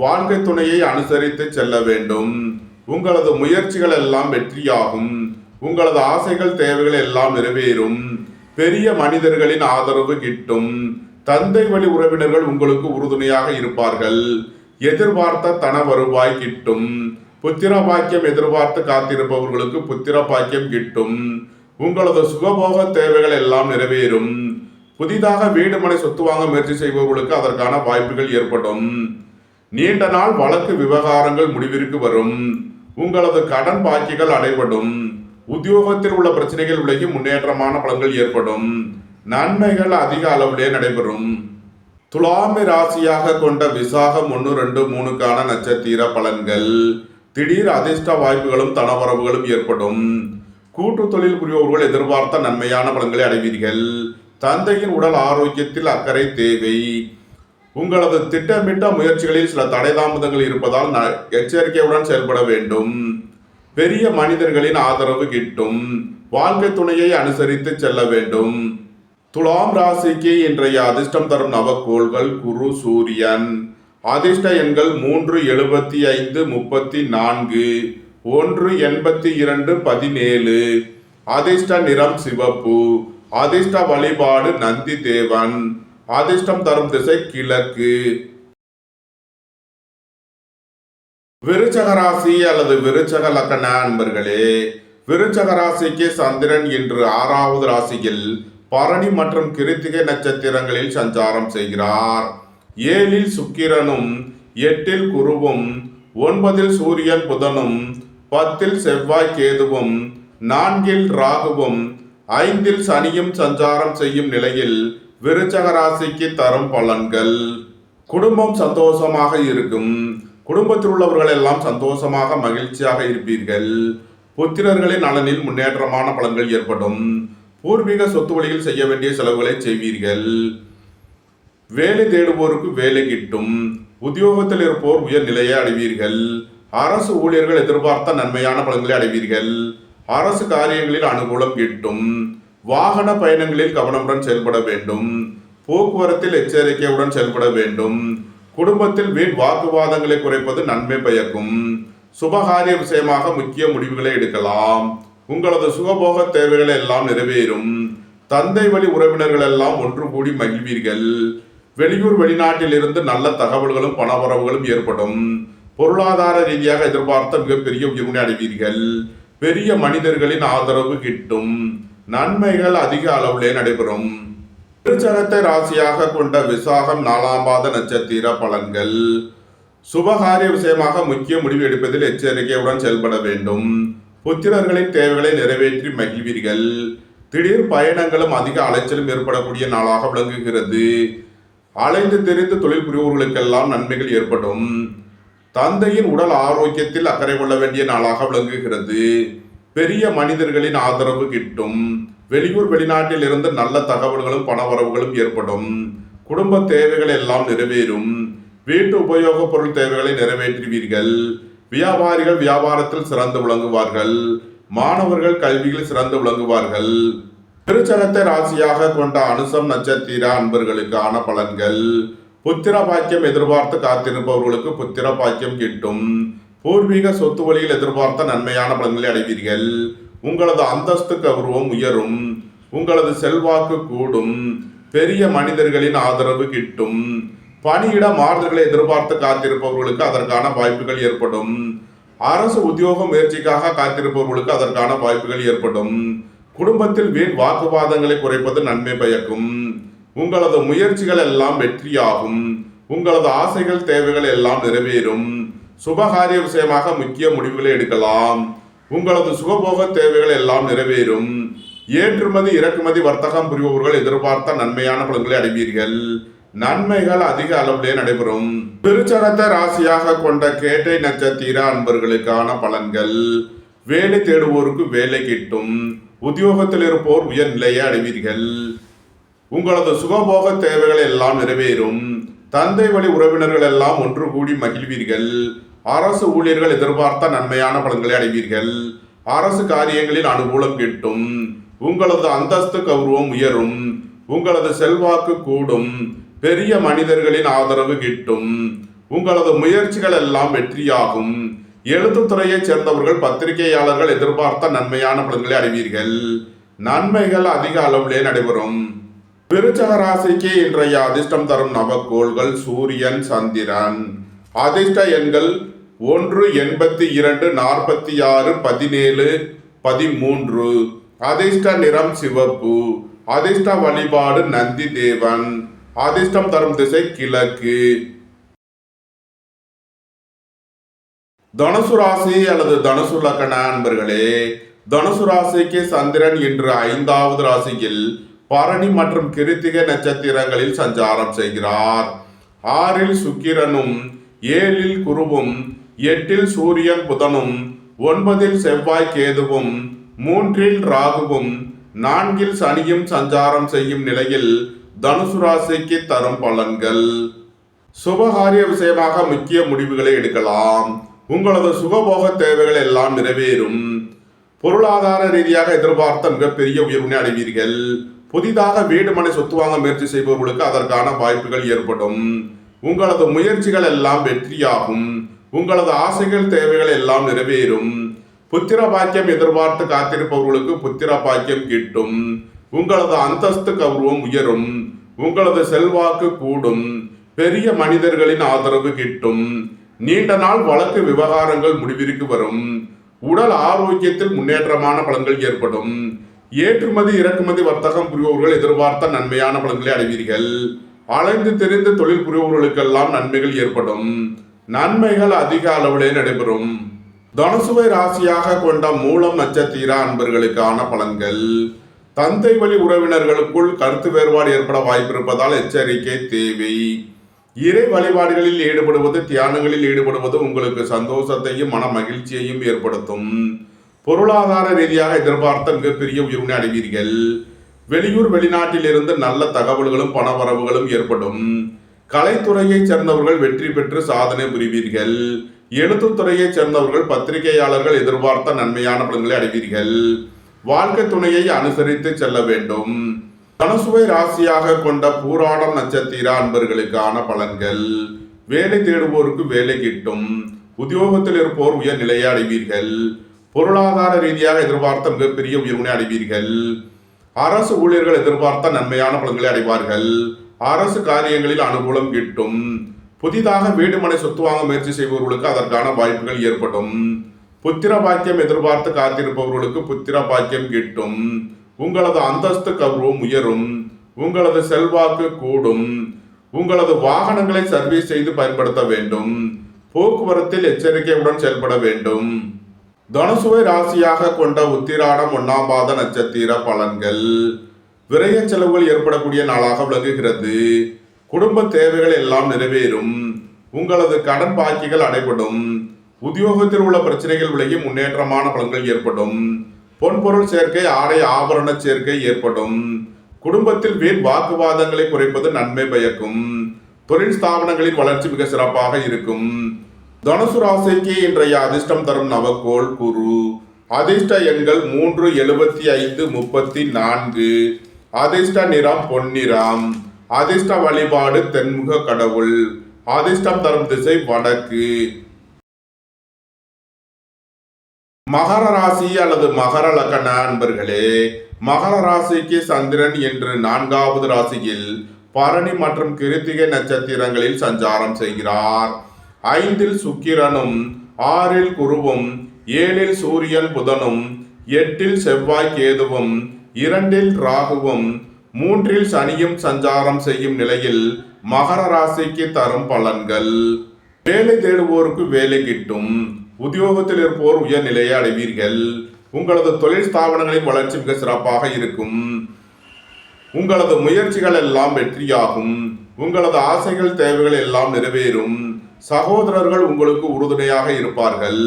Speaker 1: வாழ்க்கை துணையை அனுசரித்து செல்ல வேண்டும். உங்களது முயற்சிகள் எல்லாம் வெற்றியாகும். உங்களது ஆசைகள் தேவைகள் எல்லாம் நிறைவேறும். பெரிய மனிதர்களின் ஆதரவு கிட்டும். தந்தை வழி உறவினர்கள் உங்களுக்கு உறுதுணையாக இருப்பார்கள். எதிர்பார்த்த தன வருவாய் கிட்டும். புத்திர பாக்கியம் எதிர்பார்த்து காத்திருப்பவர்களுக்கு புத்திர பாக்கியம் கிட்டும். உங்களது சுகபோக தேவைகள் எல்லாம் நிறைவேறும். புதிதாக வீடு மனை சொத்து வாங்க முயற்சி செய்பவர்களுக்கு அதற்கான வாய்ப்புகள் ஏற்படும். நீண்ட நாள் வழக்கு விவகாரங்கள் முடிவிற்கு வரும். உங்களது கடன் பாக்கிகள் அடைபடும். உத்தியோகத்தில் உள்ள பிரச்சனைகள் விலகி முன்னேற்றமான பலன்கள் ஏற்படும். நன்மைகள் அதிக அளவிலே நடைபெறும். துலாமை ராசியாக கொண்ட விசாகம் 1, 2, 3க்கான நட்சத்திர பலன்கள். திடீர் அதிர்ஷ்ட வாய்ப்புகளும் தனவரவுகளும் ஏற்படும். கூட்டு தொழில் புரிபவர்கள் எதிர்பார்த்த நன்மையான பலன்களை அடைவீர்கள். தந்தையின் உடல் ஆரோக்கியத்தில் அக்கறை தேவை. உங்களது திட்டமிட்ட முயற்சிகளில் சில தடை தாமதங்கள் இருப்பதால் எச்சரிக்கையுடன் செயல்பட வேண்டும். பெரிய மனிதர்களின் ஆதரவு கிட்டும். வாழ்க்கை துணையை அனுசரித்து செல்ல வேண்டும். துலாம் ராசிக்கு இன்றைய அதிர்ஷ்டம் தரும் நவக்கோள்கள் குரு, சூரியன். அதிர்ஷ்ட எண்கள் 3, 75, 34, 1, 82, 17. அதிர்ஷ்ட நிறம் சிவப்பு. அதிர்ஷ்ட வழிபாடு நந்தி தேவன். அதிர்ஷ்டம் தரும் திசை கிழக்கு. விருச்சக ராசி அல்லது விருச்சக லக்ன அன்பர்களே, விருச்சக ராசிக்கு சந்திரன் இன்று 6வது ராசியில் பரணி மற்றும் கிருத்திகை நட்சத்திரங்களில் சஞ்சாரம் செய்கிறார். 7ல் சுக்கிரனும் 8ல் குருவும் 9ல் சூரியன் புதனும் 10ல் செவ்வாய் கேதுவும் 4ல் ராகுவும் 5ல் சனியும் சஞ்சாரம் செய்யும் நிலையில் விருச்சக ராசிக்கு தரும் பலன்கள். குடும்பம் சந்தோஷமாக இருக்கும். குடும்பத்தில் உள்ளவர்கள் எல்லாம் சந்தோஷமாக மகிழ்ச்சியாக இருப்பீர்கள். புத்திரர்களின் நலனில் முன்னேற்றமான பலன்கள் ஏற்படும். பூர்வீக சொத்து வழியில் செய்ய வேண்டிய செலவுகளை செய்வீர்கள். வேலை தேடுவோருக்கு வேலை கிட்டும். உத்தியோகத்தில் இருப்போர் உயர் நிலையை அடைவீர்கள். அரசு ஊழியர்கள் எதிர்பார்த்த நன்மையான பலன்களை அடைவீர்கள். அரசு காரியங்களில் அனுகூலம் கிட்டும். வாகன பயணங்களில் கவனமுடன் செயல்பட வேண்டும். போக்குவரத்தில் எச்சரிக்கையுடன் செயல்பட வேண்டும். குடும்பத்தில் வீண் வாக்குவாதங்களை குறைப்பது நன்மை பயக்கும். சுபகாரிய விஷயமாக முக்கிய முடிவுகளை எடுக்கலாம். உங்களது சுகபோக தேவைகள் எல்லாம் நிறைவேறும். தந்தை வழி உறவினர்கள் எல்லாம் ஒன்று கூடி மகிழ்வீர்கள். வெளியூர் வெளிநாட்டில் இருந்து நல்ல தகவல்களும் பணவரவுகளும் ஏற்படும். பொருளாதார ரீதியாக எதிர்பார்த்த மிகப்பெரிய உயர்வினை அடைவீர்கள். பெரிய மனிதர்களின் ஆதரவு கிட்டும். நன்மைகள் அதிக அளவிலே நடைபெறும். விருச்சகத்தை ராசியாக கொண்ட விசாகம் 4ஆம் பாத நட்சத்திர பலன்கள். சுபகாரிய விஷயமாக முக்கிய முடிவு எடுப்பதில் எச்சரிக்கையுடன் செயல்பட வேண்டும். புத்திரர்களின் தேவைகளை நிறைவேற்றி மகிழ்வீர்கள். திடீர் பயணங்களும் அதிக அலைச்சலும் ஏற்படக்கூடிய நாளாக விளங்குகிறது. அலைந்து தெரிந்து தொழில் புரிவோர்களுக்கெல்லாம் நன்மைகள் ஏற்படும். தந்தையின் உடல் ஆரோக்கியத்தில் அக்கறை கொள்ள வேண்டிய நாளாக விளங்குகிறது. பெரிய மனிதர்களின் ஆதரவு கிட்டும். வெளியூர் வெளிநாட்டில் இருந்து நல்ல தகவல்களும் பணவரவுகளும் ஏற்படும். குடும்ப தேவைகள் எல்லாம் நிறைவேறும். வீட்டு உபயோக பொருள் தேவைகளை நிறைவேற்றுவீர்கள். வியாபாரிகள் வியாபாரத்தில் சிறந்து விளங்குவார்கள். மாணவர்கள் கல்வியில் சிறந்து விளங்குவார்கள். விருச்சகத்தை ராசியாக கொண்ட அனுசம் நட்சத்திர அன்பர்களுக்கான பலன்கள். புத்திர பாக்கியம் எதிர்பார்த்து காத்திருப்பவர்களுக்கு புத்திர பாக்கியம் கிட்டும். பூர்வீக சொத்து வழியில் எதிர்பார்த்த நன்மையான பலன்களை அடைவீர்கள். உங்களது அந்தஸ்து கௌரவம் உயரும். உங்களது செல்வாக்கு கூடும். பெரிய மனிதர்களின் ஆதரவு கிட்டும். பணியிட மாறுதல்களை எதிர்பார்த்து காத்திருப்பவர்களுக்கு அதற்கான வாய்ப்புகள் ஏற்படும். அரசு உத்தியோக முயற்சிக்காக காத்திருப்பவர்களுக்கு அதற்கான வாய்ப்புகள் ஏற்படும். குடும்பத்தில் வீண் வாக்குவாதங்களை குறைப்பது நன்மை பயக்கும். உங்களது முயற்சிகள் எல்லாம் வெற்றியாகும். உங்களது ஆசைகள் தேவைகள் எல்லாம் நிறைவேறும். சுபகாரிய விஷயமாக முக்கிய முடிவுகளை எடுக்கலாம். உங்களது சுகபோக தேவைகள் எல்லாம் நிறைவேறும். ஏற்றுமதி இறக்குமதி வர்த்தகம் புரிபவர்கள் எதிர்பார்த்த நன்மையான பலன்களை அடைவீர்கள். நன்மைகள் அதிக அளவிலே நடைபெறும். விருச்சகத்தை ராசியாக கொண்ட கேட்டை நட்சத்திர அன்பர்களுக்கான பலன்கள். வேலை தேடுவோருக்கு வேலை கிட்டும். உத்தியோகத்தில் இருப்போர் உயர் நிலையை அடைவீர்கள். உங்களது சுகபோக தேவைகள் எல்லாம் நிறைவேறும். தந்தை வழி உறவினர்கள் எல்லாம் ஒன்று கூடி மகிழ்வீர்கள். அரசு ஊழியர்கள் எதிர்பார்த்த நன்மையான பலன்களை அடைவீர்கள். அரசு காரியங்களில் அனுகூலம் கிட்டும். உங்களது அந்தஸ்து கௌரவம் உயரும். உங்களது செல்வாக்கு கூடும். பெரிய மனிதர்களின் ஆதரவு கிட்டும். உங்களது முயற்சிகள் எல்லாம் வெற்றியாகும். எழுத்துத்துறையைச் சேர்ந்தவர்கள் பத்திரிகையாளர்கள் எதிர்பார்த்த நன்மையான பலன்களை அடைவீர்கள். நன்மைகள் அதிக அளவிலே நடைபெறும். விருச்சக ராசிக்கு இன்றைய அதிர்ஷ்டம் தரும் நவக்கோள்கள் சூரியன், சந்திரன். அதிர்ஷ்ட எண்கள் 1, 82, 46, 17, 13. அதிர்ஷ்ட நிறம் சிவப்பு. அதிர்ஷ்ட வழிபாடு நந்தி தேவன். அதிர்ஷ்டம் தரும் திசை கிழக்கு. தனுசு ராசி அல்லது தனுசு லக்ன அன்பர்களே, தனுசு ராசிக்கு சந்திரன் இன்று 5வது ராசியில் பரணி மற்றும் கிருத்திகை நட்சத்திரங்களில் சஞ்சாரம் செய்கிறார். 6ல் சுக்கிரனும் 7ல் குருவும் 8ல் சூரியன் புதனும் 9ல் செவ்வாய் கேதுவும் 3ல் ராகுவும் 4ல் சனியும் சஞ்சாரம் செய்யும் நிலையில் தனுசு ராசிக்கு தரும் பலன்கள். சுபகாரிய விஷயமாக முக்கிய முடிவுகளை எடுக்கலாம். உங்களது சுகபோக தேவைகள் எல்லாம் நிறைவேறும். பொருளாதார ரீதியாக எதிர்பார்த்த மிகப்பெரிய உயர்வினை அடைவீர்கள். புதிதாக வீடு மனை சொத்து வாங்க முயற்சி செய்பவர்களுக்கு அதற்கான வாய்ப்புகள் ஏற்படும். உங்களது முயற்சிகள் எல்லாம் வெற்றியாகும். உங்களது ஆசைகள் தேவைகள் எல்லாம் நிறைவேறும். புத்திர பாக்கியம் எதிர்பார்த்து காத்திருப்பவர்களுக்கு புத்திர பாக்கியம் கிட்டும். உங்களது அந்தஸ்து கௌரவம் உயரும். உங்களது செல்வாக்கு கூடும். பெரிய மனிதர்களின் ஆதரவு கிட்டும். நீண்ட நாள் வழக்கு விவகாரங்கள் முடிவிற்கு வரும். உடல் ஆரோக்கியத்தில் முன்னேற்றமான பலன்கள் ஏற்படும். ஏற்றுமதி இறக்குமதி வர்த்தகம் புரிபவர்கள் எதிர்பார்த்த நன்மையான பலன்களை அடைவீர்கள். அலைந்து தெரிந்து தொழில் புரிபவர்களுக்கெல்லாம் நன்மைகள் ஏற்படும். நன்மைகள் அதிக அளவிலே நடைபெறும். தனுசுவை ராசியாக கொண்ட மூலம் நட்சத்திர அன்பர்களுக்கான பலன்கள். தந்தை வழி உறவினர்களுக்குள் கருத்து வேறுபாடு ஏற்பட வாய்ப்பிருப்பதால் எச்சரிக்கை தேவை. இறை வழிபாடுகளில் ஈடுபடுவது தியானங்களில் ஈடுபடுவது உங்களுக்கு சந்தோஷத்தையும் மன மகிழ்ச்சியையும் ஏற்படுத்தும். பொருளாதார ரீதியாக எதிர்பார்த்த மிகப்பெரிய உயர்வினை அடைவீர்கள். வெளியூர் வெளிநாட்டில் இருந்து நல்ல தகவல்களும் பணவரவுகளும் ஏற்படும். கலைத்துறையைச் சேர்ந்தவர்கள் வெற்றி பெற்று சாதனை புரிவீர்கள். எழுத்துத்துறையைச் சேர்ந்தவர்கள் பத்திரிகையாளர்கள் எதிர்பார்த்த நன்மையான பலன்களை அடைவீர்கள். வாழ்க்கை துணையை அனுசரித்து செல்ல வேண்டும். தனுசுவை ராசியாக கொண்ட பூராடம் நட்சத்திர அன்பர்களுக்கான பலன்கள். வேலை தேடுவோருக்கு வேலை கிட்டும். உத்தியோகத்தில் இருப்போர் உயர் நிலையை அடைவீர்கள். பொருளாதார ரீதியாக எதிர்பார்த்த மிகப்பெரிய உயர்வினை அடைவீர்கள். அரசு ஊழியர்கள் எதிர்பார்த்த நன்மையான பலன்களை அடைவார்கள். அரசு காரியங்களில் அனுகூலம் கிட்டும். புதிதாக வீடு மனை சொத்து வாங்க முயற்சி செய்பவர்களுக்கு அதற்கான வாய்ப்புகள் ஏற்படும். புத்திர பாக்கியம் எதிர்பார்த்து காத்திருப்பவர்களுக்கு புத்திர பாக்கியம் கிட்டும். உங்களது அந்தஸ்து கௌரவம் உயரும். உங்களது செல்வாக்கு கூடும். உங்களது வாகனங்களை சர்வீஸ் செய்து பயன்படுத்த வேண்டும். போக்குவரத்தில் எச்சரிக்கையுடன் செயல்பட வேண்டும். தனுசுவை ராசியாக கொண்ட உத்திராடம் 1ஆம் பாத நட்சத்திர பலன்கள். விரய செலவுகள் ஏற்படக்கூடிய நாளாக விளங்குகிறது. குடும்ப தேவைகள் எல்லாம் நிறைவேறும். உங்களது கடன் பாக்கிகள் அடைபடும். உத்தியோகத்தில் உள்ள பிரச்சனைகள் விலகி முன்னேற்றமான பலன்கள் ஏற்படும். பொன்பொருள் சேர்க்கை ஆடை ஆபரண சேர்க்கை ஏற்படும். குடும்பத்தில் வீண் வாக்குவாதங்களை குறைப்பது நன்மை பயக்கும். தொழில் ஸ்தாபனங்களின் வளர்ச்சி மிக சிறப்பாக இருக்கும். தனுசு ராசிக்கு இன்றைய அதிர்ஷ்டம் தரும் நவக்கோள் குரு. அதிர்ஷ்ட எண்கள் 3, 75, 34. அதிர்ஷ்ட நிறம் பொன்னிறம். அதிர்ஷ்ட வழிபாடு தென்முக கடவுள். அதிர்ஷ்டம் தரும் திசை வடக்கு. மகர ராசி அல்லது மகர லக்ன அன்பர்களே, மகர ராசிக்கு சந்திரன் என்று 4வது ராசியில் பரணி மற்றும் கிருத்திகை நட்சத்திரங்களில் சஞ்சாரம் செய்கிறார். 5இல் சுக்கிரனும் 6இல் குருவும் 7இல் சூரியன் புதனும் 8இல் செவ்வாய் கேதுவும் 2இல் ராகுவும் 3இல் சனியும் சஞ்சாரம் செய்யும் நிலையில் மகர ராசிக்கு தரும் பலன்கள். வேலை தேடுவோருக்கு வேலை கிட்டும். உத்தியோகத்தில் இருப்போர் உயர் நிலையை அடைவீர்கள். உங்களது தொழில் ஸ்தாபனங்களின் வளர்ச்சி மிக சிறப்பாக இருக்கும். உங்களது முயற்சிகள் எல்லாம் வெற்றியாகும். உங்களது ஆசைகள் தேவைகள் எல்லாம் நிறைவேறும். சகோதரர்கள் உங்களுக்கு உறுதுணையாக இருப்பார்கள்.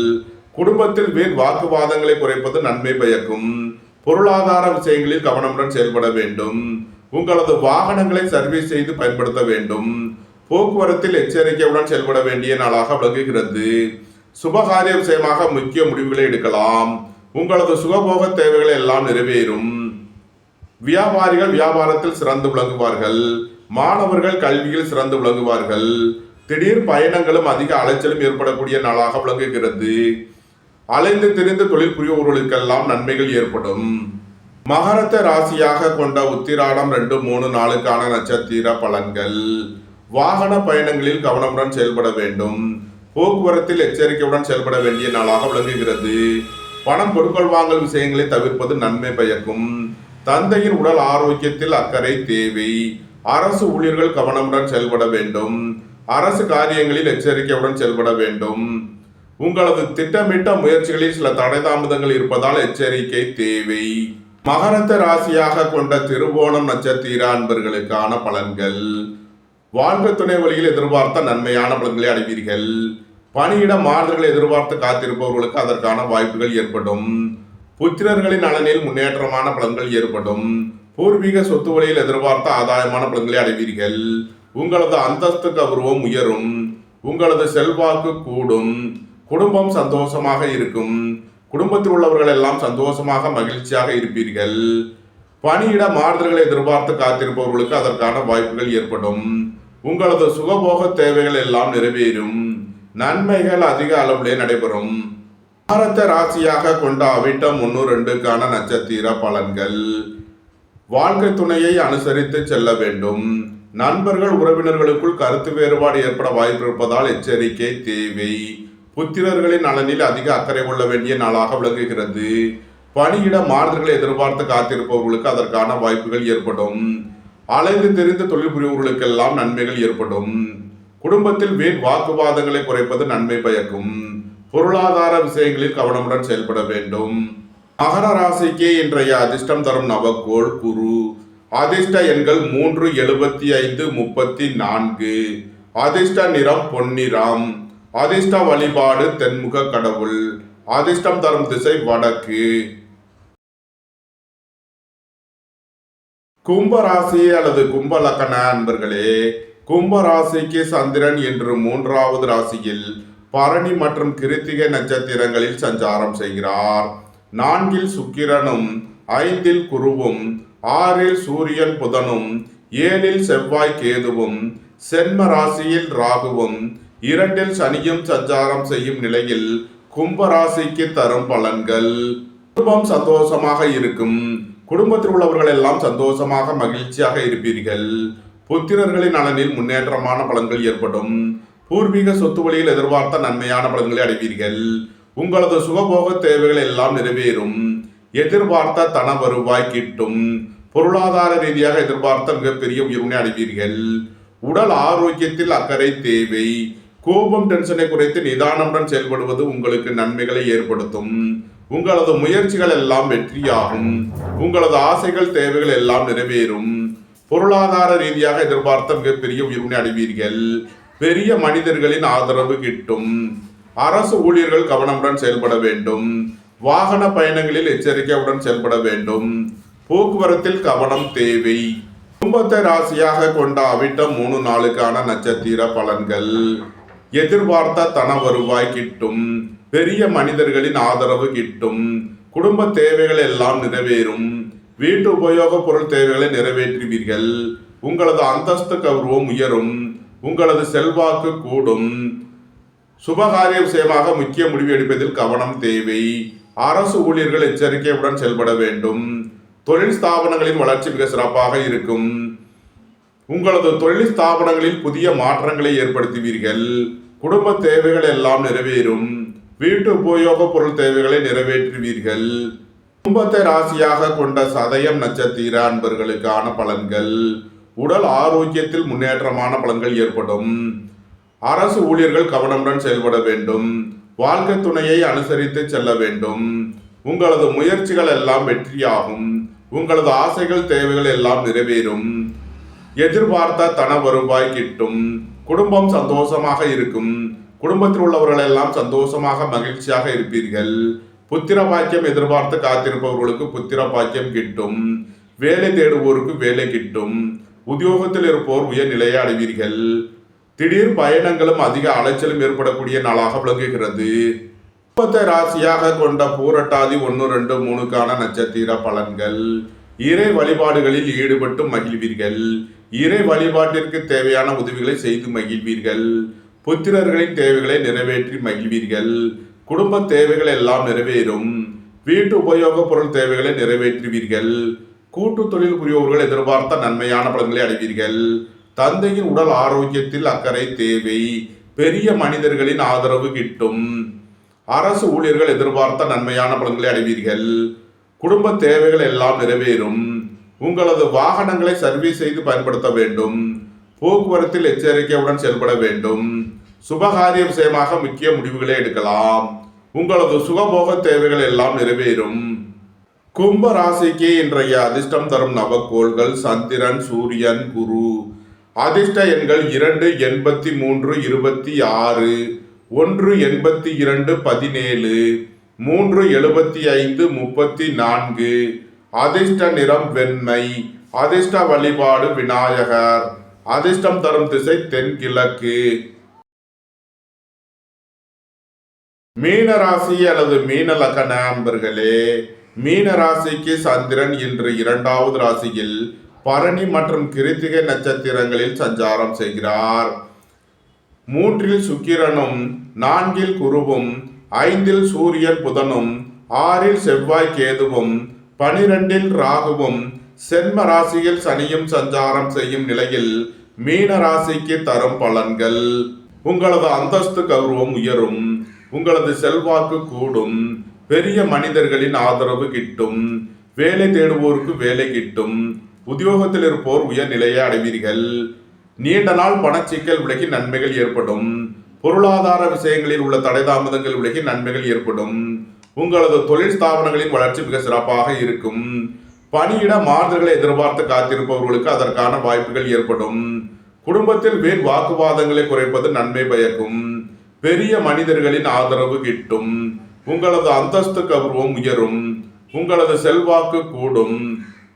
Speaker 1: குடும்பத்தில் வீண் வாக்குவாதங்களை குறைப்பது நன்மை பயக்கும். பொருளாதார விஷயங்களில் கவனமுடன் செயல்பட வேண்டும். உங்களது வாகனங்களை சர்வீஸ் செய்து பயன்படுத்த வேண்டும். போக்குவரத்தில் எச்சரிக்கையுடன் செயல்பட வேண்டிய நாளாக விளங்குகிறது. சுபகாரிய விஷயமாக முக்கிய முடிவுகளை எடுக்கலாம். உங்களது சுகபோக தேவைகள் எல்லாம் நிறைவேறும். வியாபாரிகள் வியாபாரத்தில் சிறந்து விளங்குவார்கள். மாணவர்கள் கல்வியில் சிறந்து விளங்குவார்கள். திடீர் பயணங்களும் அதிக அலைச்சலும் ஏற்படக்கூடிய நாளாக விளங்குகிறது. அலைந்து திரிந்து தொழில் புரிபவர்களுக்கெல்லாம் நன்மைகள் ஏற்படும். மகரத்தை ராசியாக கொண்ட உத்திராடம் 2, 3, 4க்கான நட்சத்திர பலன்கள். வாகன பயணங்களில் கவனமுடன் செயல்பட வேண்டும். போக்குவரத்தில் எச்சரிக்கையுடன் செயல்பட வேண்டிய நாளாக விளங்குகிறது. பணம் கொடுக்கல் வாங்கல் விஷயங்களை தவிர்ப்பது நன்மை பயக்கும். தந்தையின் உடல் ஆரோக்கியத்தில் அக்கறை தேவை. அரசு ஊழியர்கள் கவனமுடன் செயல்பட வேண்டும். அரசு காரியங்களில் எச்சரிக்கையுடன் செயல்பட வேண்டும். உங்களது திட்டமிட்ட முயற்சிகளில் சில தடை தாமதங்கள் இருப்பதால் எச்சரிக்கை தேவை. மகரத்தை ராசியாக கொண்ட திருவோணம் நட்சத்திர அன்பர்களுக்கான பலன்கள். வாழ்க்கை துணை வழியில் எதிர்பார்த்த நன்மையான பலன்களை அடைவீர்கள். பணியிட மாறுதல்களை எதிர்பார்த்து காத்திருப்பவர்களுக்கு அதற்கான வாய்ப்புகள் ஏற்படும். புத்திரர்களின் நலனில் முன்னேற்றமான பலன்கள் ஏற்படும். பூர்வீக சொத்து வழியில் எதிர்பார்த்த ஆதாயமான பலன்களை அடைவீர்கள். உங்களது அந்தஸ்து கௌரவம் உயரும். உங்களது செல்வாக்கு கூடும். குடும்பம் சந்தோஷமாக இருக்கும். குடும்பத்தில் உள்ளவர்கள் எல்லாம் சந்தோஷமாக மகிழ்ச்சியாக இருப்பீர்கள். பணியிட மாறுதல்களை எதிர்பார்த்து காத்திருப்பவர்களுக்கு அதற்கான வாய்ப்புகள் ஏற்படும். உங்களது சுகபோக தேவைகள் எல்லாம் நிறைவேறும். நன்மைகள் அதிக அளவிலே நடைபெறும். பாரத ராசியாக கொண்ட அவிட்டம் 1-2க்கான நட்சத்திர பலன்கள். வாழ்க்கை துணையை அனுசரித்து செல்ல வேண்டும். நண்பர்கள் உறவினர்களுக்குள் கருத்து வேறுபாடு ஏற்பட வாய்ப்பு இருப்பதால் எச்சரிக்கை தேவை. புத்திரர்களின் நலனில் அதிக அக்கறை கொள்ள வேண்டிய நாளாக விளங்குகிறது. பணியிட மாறுதல்களை எதிர்பார்த்து காத்திருப்பவர்களுக்கு அதற்கான வாய்ப்புகள் ஏற்படும். அலைந்து தெரிந்து தொழில் புரிபவர்களுக்கெல்லாம் நன்மைகள் ஏற்படும். குடும்பத்தில் வீண் வாக்குவாதங்களை குறைப்பது நன்மை பயக்கும். பொருளாதார விஷயங்களில் கவனமுடன் செயல்பட வேண்டும். மகர ராசிக்கு இன்றைய அதிர்ஷ்டம் தரும் நவக்கோள் குரு. அதிர்ஷ்ட எண்கள் 3, 75, 34. அதிர்ஷ்ட நிறம் பொன்னிறம். அதிர்ஷ்ட வழிபாடு தென்முக கடவுள். அதிர்ஷ்டம் தரும் திசை வடக்கு. கும்பராசி அல்லது கும்ப லக்கண அன்பர்களே, கும்பராசிக்கு சந்திரன் என்று 3வது ராசியில் பரணி மற்றும் கிருத்திகை நட்சத்திரங்களில் சஞ்சாரம் செய்கிறார். 4ல் சுக்கிரனும் 5ல் குருவும் 6ல் சூரியன் புதனும் 7ல் செவ்வாய் கேதுவும் சென்ம ராசியில் ராகுவும் 2ல் சனியும் சஞ்சாரம் செய்யும் நிலையில் கும்பராசிக்கு தரும் பலன்கள். குடும்பம் சந்தோஷமாக இருக்கும். குடும்பத்தில் உள்ளவர்கள் எல்லாம் சந்தோஷமாக மகிழ்ச்சியாக இருப்பீர்கள். புத்திரர்களின் நலனில் முன்னேற்றமான பலன்கள் ஏற்படும். பூர்வீக சொத்து வழியில் எதிர்பார்த்த நன்மையான பலன்களை அடைவீர்கள். உங்களது சுகபோக தேவைகள் எல்லாம் நிறைவேறும். எதிர்பார்த்த தன வருவாய் கிட்டும். பொருளாதார ரீதியாக எதிர்பார்த்த மிகப்பெரிய உயர்வினை அடைவீர்கள். உடல் ஆரோக்கியத்தில் அக்கறை தேவை. கோபம் டென்ஷனை குறைத்து நிதானமுடன் செயல்படுவது உங்களுக்கு நன்மைகளை ஏற்படுத்தும். உங்களது முயற்சிகள் எல்லாம் வெற்றியாகும். உங்களது ஆசைகள் தேவைகள் எல்லாம் நிறைவேறும். பொருளாதார ரீதியாக எதிர்பார்த்த மிகப்பெரிய உயர்வினை அடைவீர்கள். பெரிய மனிதர்களின் ஆதரவு கிட்டும். அரசு ஊழியர்கள் கவனமுடன் செயல்பட வேண்டும். வாகன பயணங்களில் எச்சரிக்கையுடன் செயல்பட வேண்டும். போக்குவரத்தில் கவனம் தேவை. கும்பத்தை ராசியாக கொண்ட அவிட்டம் 3-4க்கான நட்சத்திர பலன்கள். எதிர்பார்த்த தன வருவாய் கிட்டும். பெரிய மனிதர்களின் ஆதரவு கிட்டும். குடும்ப தேவைகள் எல்லாம் நிறைவேறும். வீட்டு உபயோக பொருள் தேவைகளை நிறைவேற்றுவீர்கள். உங்களது அந்தஸ்து கௌரவம் உயரும். உங்களது செல்வாக்கு கூடும். சுபகாரிய விஷயமாக முக்கிய முடிவு எடுப்பதில் கவனம் தேவை. அரசு ஊழியர்கள் எச்சரிக்கையுடன் செயல்பட வேண்டும். தொழில் ஸ்தாபனங்களின் வளர்ச்சி மிக சிறப்பாக இருக்கும். உங்களது தொழில் ஸ்தாபனங்களில் புதிய மாற்றங்களை ஏற்படுத்துவீர்கள். குடும்ப தேவைகள் எல்லாம் நிறைவேறும். வீட்டு உபயோக பொருள் தேவைகளை நிறைவேற்றுவீர்கள். கும்பத்தை ராசியாக கொண்ட சதயம் நட்சத்திர அன்பர்களுக்கான பலன்கள். உடல் ஆரோக்கியத்தில் முன்னேற்றமான பலன்கள் ஏற்படும். அரசு ஊழியர்கள் கவனமுடன் செயல்பட வேண்டும். வாழ்க்கை துணையை அனுசரித்து செல்ல வேண்டும். உங்களது முயற்சிகள் எல்லாம் வெற்றியாகும். உங்களது ஆசைகள் தேவைகள் எல்லாம் நிறைவேறும். எதிர்பார்த்த தன வருவாய் கிட்டும். குடும்பம் சந்தோஷமாக இருக்கும். குடும்பத்தில் உள்ளவர்கள் எல்லாம் சந்தோஷமாக மகிழ்ச்சியாக இருப்பீர்கள். புத்திர பாக்கியம் எதிர்பார்த்து காத்திருப்பவர்களுக்கு புத்திர பாக்கியம் கிட்டும். வேலை தேடுவோருக்கு வேலை கிட்டும். உத்தியோகத்தில் இருப்போர் உயர்நிலையை அடைவீர்கள். திடீர் பயணங்களும் அதிக அலைச்சலும் ஏற்படக்கூடிய நாளாக விளங்குகிறது. கும்பத்தை ராசியாக கொண்ட பூரட்டாதி 1-2-3க்கான நட்சத்திர பலன்கள். இறை வழிபாடுகளில் ஈடுபட்டு மகிழ்வீர்கள். இறை வழிபாட்டிற்கு தேவையான உதவிகளை செய்து மகிழ்வீர்கள். புத்திரர்களின் தேவைகளை நிறைவேற்றி மகிழ்வீர்கள். குடும்ப தேவைகள் எல்லாம் நிறைவேறும். வீட்டு உபயோக பொருள் தேவைகளை நிறைவேற்றுவீர்கள். கூட்டு தொழில் புரியோர்கள் எதிர்பார்த்த நன்மையான பலன்களை அடைவீர்கள். தந்தையின் உடல் ஆரோக்கியத்தில் அக்கறை தேவை. பெரிய மனிதர்களின் ஆதரவு கிட்டும். அரசு ஊழியர்கள் எதிர்பார்த்த நன்மையான பலன்களை அடைவீர்கள். குடும்ப தேவைகள் எல்லாம் நிறைவேறும். உங்களது வாகனங்களை சர்வீஸ் செய்து பயன்படுத்த வேண்டும். போக்குவரத்தில் எச்சரிக்கையுடன் செயல்பட வேண்டும். சுபகாரிய விஷயமாக முக்கிய முடிவுகளை எடுக்கலாம். உங்களது சுகபோக தேவைகள் எல்லாம் நிறைவேறும். கும்ப ராசிக்கு இன்றைய அதிர்ஷ்டம் தரும் நவக்கோள்கள் சந்திரன், சூரியன், குரு. அதிர்ஷ்ட எண்கள் 2, 83, 26, 1, 82, 17, 3, 75, 34. அதிர்ஷ்ட நிறம் வெண்மை. அதிர்ஷ்ட வழிபாடு விநாயகர். அதிர்ஷ்டம் தரும் திசை தென்கிழக்கு. மீனராசி அல்லது மீன லக்கண அன்பர்களே, மீன ராசிக்கு சந்திரன் இன்று 2வது ராசியில் பரணி மற்றும் கிருத்திகை நட்சத்திரங்களில் சஞ்சாரம் செய்கிறார். 3இல் சுக்கிரனும் 4இல் குருவும் 5இல் சூரியன் புதனும் 6இல் செவ்வாய் கேதுவும் 12இல் ராகுவும் சென்ம ராசியில் சனியும் சஞ்சாரம் செய்யும் நிலையில் மீன ராசிக்கு தரும் பலன்கள். உங்களது அந்தஸ்து கௌரவம் உயரும், உங்களது செல்வாக்கு கூடும், பெரிய மனிதர்களின் ஆதரவு கிட்டும், வேலை தேடுவோருக்கு வேலை கிட்டும், உத்தியோகத்தில் இருப்போர் உயர்நிலையை அடைவீர்கள். நீண்ட நாள் பணச்சிக்கல் விலகி நன்மைகள் ஏற்படும். பொருளாதார விஷயங்களில் உள்ள தடை தாமதங்கள் விலகி நன்மைகள் ஏற்படும். உங்களது தொழில் ஸ்தாபனங்களின் வளர்ச்சி மிக சிறப்பாக இருக்கும். பணியிட மாறுதல்களை எதிர்பார்த்து காத்திருப்பவர்களுக்கு அதற்கான வாய்ப்புகள் ஏற்படும். குடும்பத்தில் வீண் வாக்குவாதங்களை குறைப்பது நன்மை பயக்கும். பெரிய மனிதர்களின் ஆதரவு கிட்டும். உங்களது அந்தஸ்து கௌரவம் உயரும், உங்களது செல்வாக்கு கூடும்.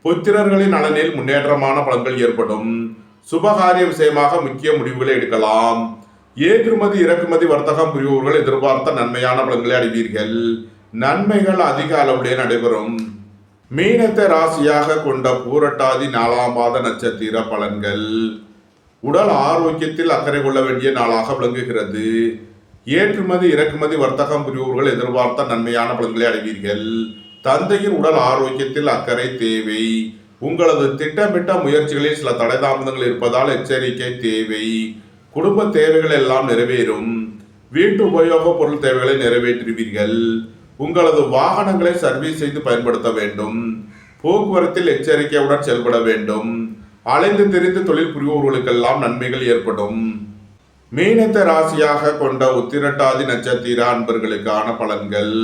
Speaker 1: புத்திரர்களின் நலனில் முன்னேற்றமான பலன்கள் ஏற்படும். சுபகாரிய விஷயமாக முக்கிய முடிவுகளை எடுக்கலாம். ஏற்றுமதி இறக்குமதி வர்த்தகம் புரிபவர்கள் எதிர்பார்த்த நன்மையான பலன்களை அடைவீர்கள். நன்மைகள் அதிக அளவிலே நடைபெறும். மீனத்தை ராசியாக கொண்ட பூரட்டாதி 4ஆம் பாத நட்சத்திர பலன்கள். உடல் ஆரோக்கியத்தில் அக்கறை கொள்ள வேண்டிய நாளாக விளங்குகிறது. ஏற்றுமதி இறக்குமதி வர்த்தகம் புரிபவர்கள் எதிர்பார்த்த நன்மையான பலன்களை அடைவீர்கள். தந்தையின் உடல் ஆரோக்கியத்தில் அக்கறை தேவை. உங்களது திட்டமிட்ட முயற்சிகளில் சில தடை தாமதங்கள் இருப்பதால் எச்சரிக்கை தேவை. குடும்ப தேவைகள் எல்லாம் நிறைவேறும். வீட்டு உபயோக பொருள் தேவைகளை நிறைவேற்றுவீர்கள். உங்களது வாகனங்களை சர்வீஸ் செய்து பயன்படுத்த வேண்டும். போக்குவரத்தில் எச்சரிக்கையுடன் செயல்பட வேண்டும். அலைந்து திரிந்து தொழில் புரிவோர்களுக்கெல்லாம் நன்மைகள் ஏற்படும். மீனத்தை ராசியாக கொண்ட உத்திரட்டாதி நட்சத்திர அன்பர்களுக்கான பலன்கள்.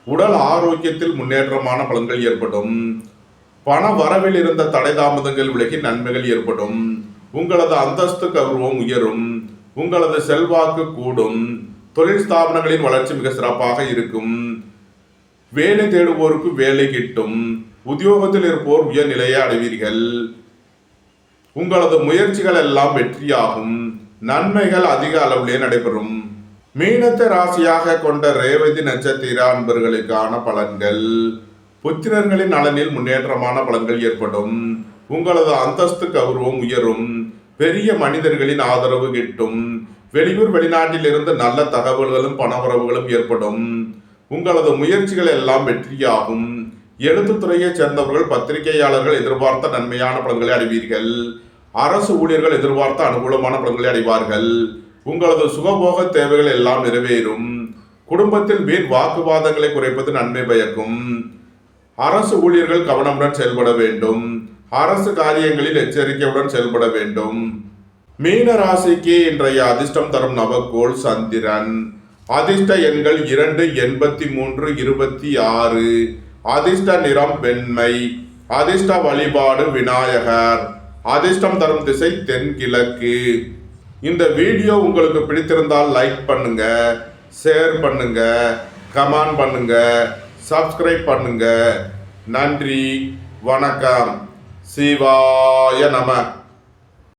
Speaker 1: உடல் ஆரோக்கியத்தில் முன்னேற்றமான பலன்கள் ஏற்படும். பண வரவில் இருந்த தடை தாமதங்கள் விலகி நன்மைகள் ஏற்படும். உங்களது அந்தஸ்து கௌரவம் உயரும், உங்களது செல்வாக்கு கூடும். தொழில் ஸ்தாபனங்களின் வளர்ச்சி மிக சிறப்பாக இருக்கும். வேலை தேடுவோருக்கு வேலை கிட்டும். உத்தியோகத்தில் இருப்போர் உயர்நிலையை அடைவீர்கள். உங்களது முயற்சிகள் எல்லாம் வெற்றியாகும். நன்மைகள் அதிக அளவிலே நடைபெறும். மீனத்தை ராசியாக கொண்ட ரேவதி நட்சத்திர அன்பர்களுக்கான பலன்கள். புத்திரர்களின் நலனில் முன்னேற்றமான பலன்கள் ஏற்படும். உங்களது அந்தஸ்து கௌரவம் உயரும், பெரிய மனிதர்களின் ஆதரவு கிட்டும். வெளியூர் வெளிநாட்டில் இருந்து நல்ல தகவல்களும் பணவரவுகளும் ஏற்படும். உங்களது முயற்சிகள் எல்லாம் வெற்றியாகும். எழுத்துத்துறையை சேர்ந்தவர்கள் பத்திரிகையாளர்கள் எதிர்பார்த்த நன்மையான பலன்களை அடைவீர்கள். அரசு ஊழியர்கள் எதிர்பார்த்த அனுகூலமான பலன்களை அடைவார்கள். உங்களது சுகபோக தேவைகள் எல்லாம் நிறைவேறும். குடும்பத்தில் வீண் வாக்குவாதங்களை குறைப்பது நன்மை பயக்கும். அரசு ஊழியர்கள் கவனமுடன் செயல்பட வேண்டும். அரசு காரியங்களில் எச்சரிக்கையுடன் செயல்பட வேண்டும். மீன ராசிக்கு இன்றைய அதிர்ஷ்டம் தரும் நவக்கோள் சந்திரன். அதிர்ஷ்ட எண்கள் 2, 83, 26. அதிர்ஷ்ட நிறம் வெண்மை. அதிர்ஷ்ட வழிபாடு விநாயகர். அதிர்ஷ்டம் தரும் திசை தென்கிழக்கு. இந்த வீடியோ உங்களுக்கு பிடித்திருந்தால் லைக் பண்ணுங்க, ஷேர் பண்ணுங்க, கமெண்ட் பண்ணுங்க, சப்ஸ்கிரைப் பண்ணுங்க. நன்றி, வணக்கம். சிவாய நம.